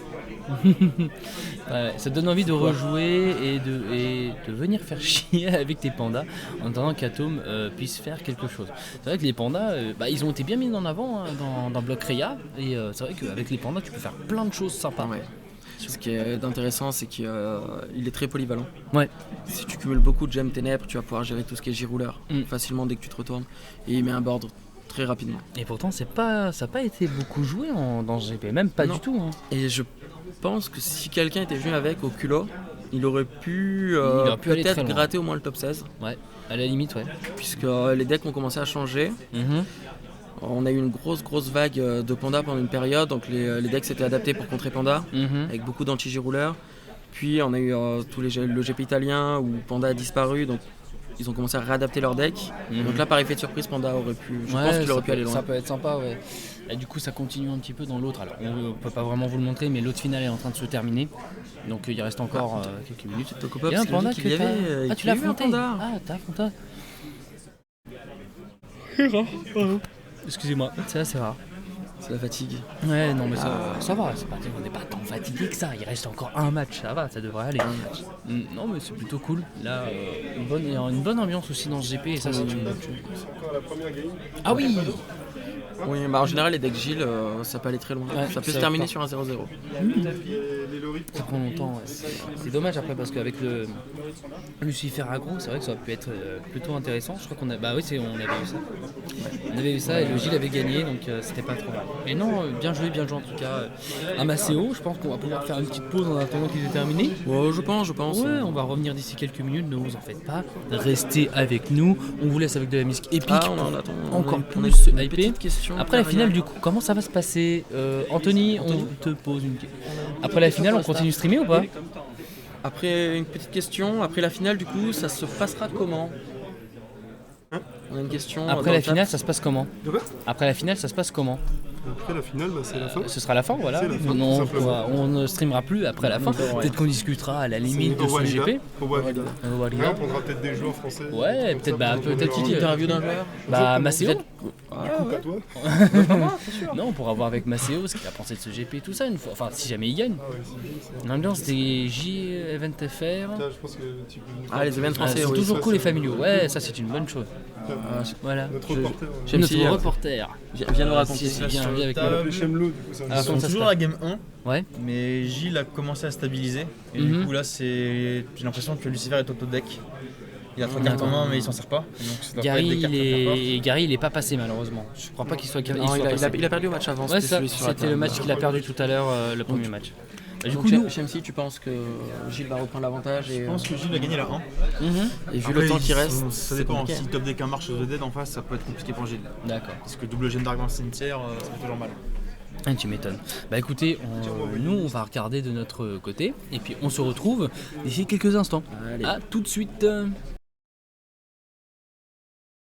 Speaker 1: Ouais, ça donne envie de rejouer et de venir faire chier avec tes pandas en attendant qu'Atom puisse faire quelque chose. C'est vrai que les pandas, ils ont été bien mis en avant dans Block Rhea, et c'est vrai qu'avec les pandas tu peux faire plein de choses sympas.
Speaker 2: Ouais. Ce qui est intéressant, c'est qu'il est très polyvalent.
Speaker 1: Ouais.
Speaker 2: Si tu cumules beaucoup de gemmes ténèbres, tu vas pouvoir gérer tout ce qui est J-Rouleur facilement dès que tu te retournes. Et il met un board très rapidement.
Speaker 1: Et pourtant, ça n'a pas été beaucoup joué dans GP, même pas du tout. Hein.
Speaker 2: Et je pense que si quelqu'un était venu avec au culot, il aurait pu peut-être gratter au moins le top 16.
Speaker 1: Ouais, à la limite, ouais.
Speaker 2: Puisque les decks ont commencé à changer. On a eu une grosse vague de Panda pendant une période, donc les decks étaient adaptés pour contrer Panda, avec beaucoup d'anti-J-rouleurs. Puis on a eu le GP italien où Panda a disparu, donc ils ont commencé à réadapter leur deck. Donc là, par effet de surprise, Panda aurait pu. Je pense qu'il aurait pu aller loin.
Speaker 1: Ça peut être sympa, ouais. Et du coup, ça continue un petit peu dans l'autre. Alors, on peut pas vraiment vous le montrer, mais l'autre finale est en train de se terminer. Donc il reste encore quelques minutes.
Speaker 2: Et un Panda qu'il y avait.
Speaker 1: Tu l'as affronté. T'as affronté. Excusez-moi, c'est rare.
Speaker 2: C'est la fatigue.
Speaker 1: Ouais, non, mais ça va, on n'est pas tant fatigué que ça. Il reste encore un match, ça va, ça devrait aller. Non, mais c'est plutôt cool. Là, une bonne ambiance aussi dans ce GP, et ça, c'est une bonne chose. Ah oui!
Speaker 2: Oui, en général, les decks Gilles, ça peut aller très loin. Ça peut se terminer sur un 0-0.
Speaker 1: Ça prend longtemps, ouais. C'est dommage après parce qu'avec le Lucifer aggro, c'est vrai que ça aurait pu être plutôt intéressant. Je crois qu'on a. Bah oui, on avait eu ça. On avait eu ça et le Gilles avait gagné, donc c'était pas trop mal. Mais non, bien joué en tout cas. À Maceo, je pense qu'on va pouvoir faire une petite pause en attendant qu'il ait terminé.
Speaker 2: Ouais, je pense.
Speaker 1: Ouais, on va revenir d'ici quelques minutes, ne vous en faites pas. Restez avec nous. On vous laisse avec de la musique épique.
Speaker 2: On attend
Speaker 1: encore plus hypé.
Speaker 2: Question
Speaker 1: après la finale, du coup, comment ça va se passer Anthony, on te pose une question. Après la finale, on continue de streamer ou pas?
Speaker 2: Après, une petite question. Après la finale, du coup, ça se passera comment? On a une question.
Speaker 1: Après la finale, ça se passe comment?
Speaker 3: De quoi?
Speaker 1: Après la finale, ça se passe comment?
Speaker 3: Après la finale, bah, c'est la fin.
Speaker 1: Ce sera la fin, voilà.
Speaker 3: C'est la fin,
Speaker 1: Non,
Speaker 3: tout simplement.
Speaker 1: on ne streamera plus après la fin. Peut-être qu'on discutera à la limite de ce GP.
Speaker 3: Au Walida.
Speaker 1: Walida.
Speaker 3: On prendra peut-être des joueurs français.
Speaker 1: Ouais,
Speaker 3: comme
Speaker 1: peut-être,
Speaker 3: ça,
Speaker 1: bah,
Speaker 3: pour
Speaker 1: peut-être
Speaker 3: donner
Speaker 1: qu'il
Speaker 3: un-
Speaker 2: Interview d'un joueur.
Speaker 1: Bah, Maceo.
Speaker 3: Coupe à toi.
Speaker 1: Non, on pourra voir avec Maceo ce qu'il a pensé de ce GP et tout ça une fois. Enfin, si jamais il gagne.
Speaker 3: Ah ouais, c'est bien ça.
Speaker 1: L'ambiance des J Event FR.
Speaker 3: Tiens, je pense que tu peux nous
Speaker 2: Ah, les événements
Speaker 1: Ah,
Speaker 2: français,
Speaker 1: c'est
Speaker 2: oui.
Speaker 1: toujours
Speaker 3: ça,
Speaker 1: cool les
Speaker 3: c'est-
Speaker 1: familiaux. Ouais, ça c'est une bonne chose. Voilà.
Speaker 3: Notre reporter.
Speaker 2: J'aime
Speaker 1: Notre
Speaker 2: si,
Speaker 1: reporter.
Speaker 2: Viens nous raconter.
Speaker 1: Si, bien,
Speaker 5: sur
Speaker 1: bien
Speaker 5: le
Speaker 1: avec
Speaker 5: table.
Speaker 1: moi.
Speaker 3: Les Chemlots, du coup, ça
Speaker 1: Ah,
Speaker 5: Ils
Speaker 1: comment
Speaker 5: sont
Speaker 1: ça se
Speaker 5: toujours
Speaker 1: passe
Speaker 5: à game 1,
Speaker 1: Ouais.
Speaker 5: mais Gilles a commencé à stabiliser. Et
Speaker 1: Mhm.
Speaker 5: du coup, là, j'ai l'impression que Lucifer est auto-deck. Il a 3 cartes en main, mais il s'en sert pas. Et donc, ça doit pas
Speaker 1: Gary,
Speaker 5: être des cartes très fortes.
Speaker 1: Gary, il est pas passé malheureusement. Je crois pas qu'il soit,
Speaker 2: Non,
Speaker 1: soit passé.
Speaker 2: il a perdu au match avant.
Speaker 1: Ouais,
Speaker 2: c'était
Speaker 1: ça,
Speaker 2: celui sur la
Speaker 1: c'était le
Speaker 2: table.
Speaker 1: match qu'il a perdu tout à l'heure, le premier match. Bah, du
Speaker 2: Donc,
Speaker 1: coup, nous.
Speaker 2: Shamsi, tu penses que Gilles va reprendre l'avantage
Speaker 5: Je pense que Gilles va gagner la 1.
Speaker 1: Mhm.
Speaker 2: et vu
Speaker 5: Après,
Speaker 2: le temps qui reste,
Speaker 5: Ça
Speaker 2: c'est
Speaker 5: dépend.
Speaker 2: compliqué.
Speaker 5: Si top deck un marche de dead en face, ça peut être compliqué pour Gilles.
Speaker 1: D'accord.
Speaker 5: Parce que double gène d'argent cimetière, ça fait toujours mal.
Speaker 1: Ah, tu m'étonnes. Bah écoutez, nous on va regarder de notre côté et puis on se retrouve d'ici quelques instants.
Speaker 2: Allez.
Speaker 1: À tout de suite.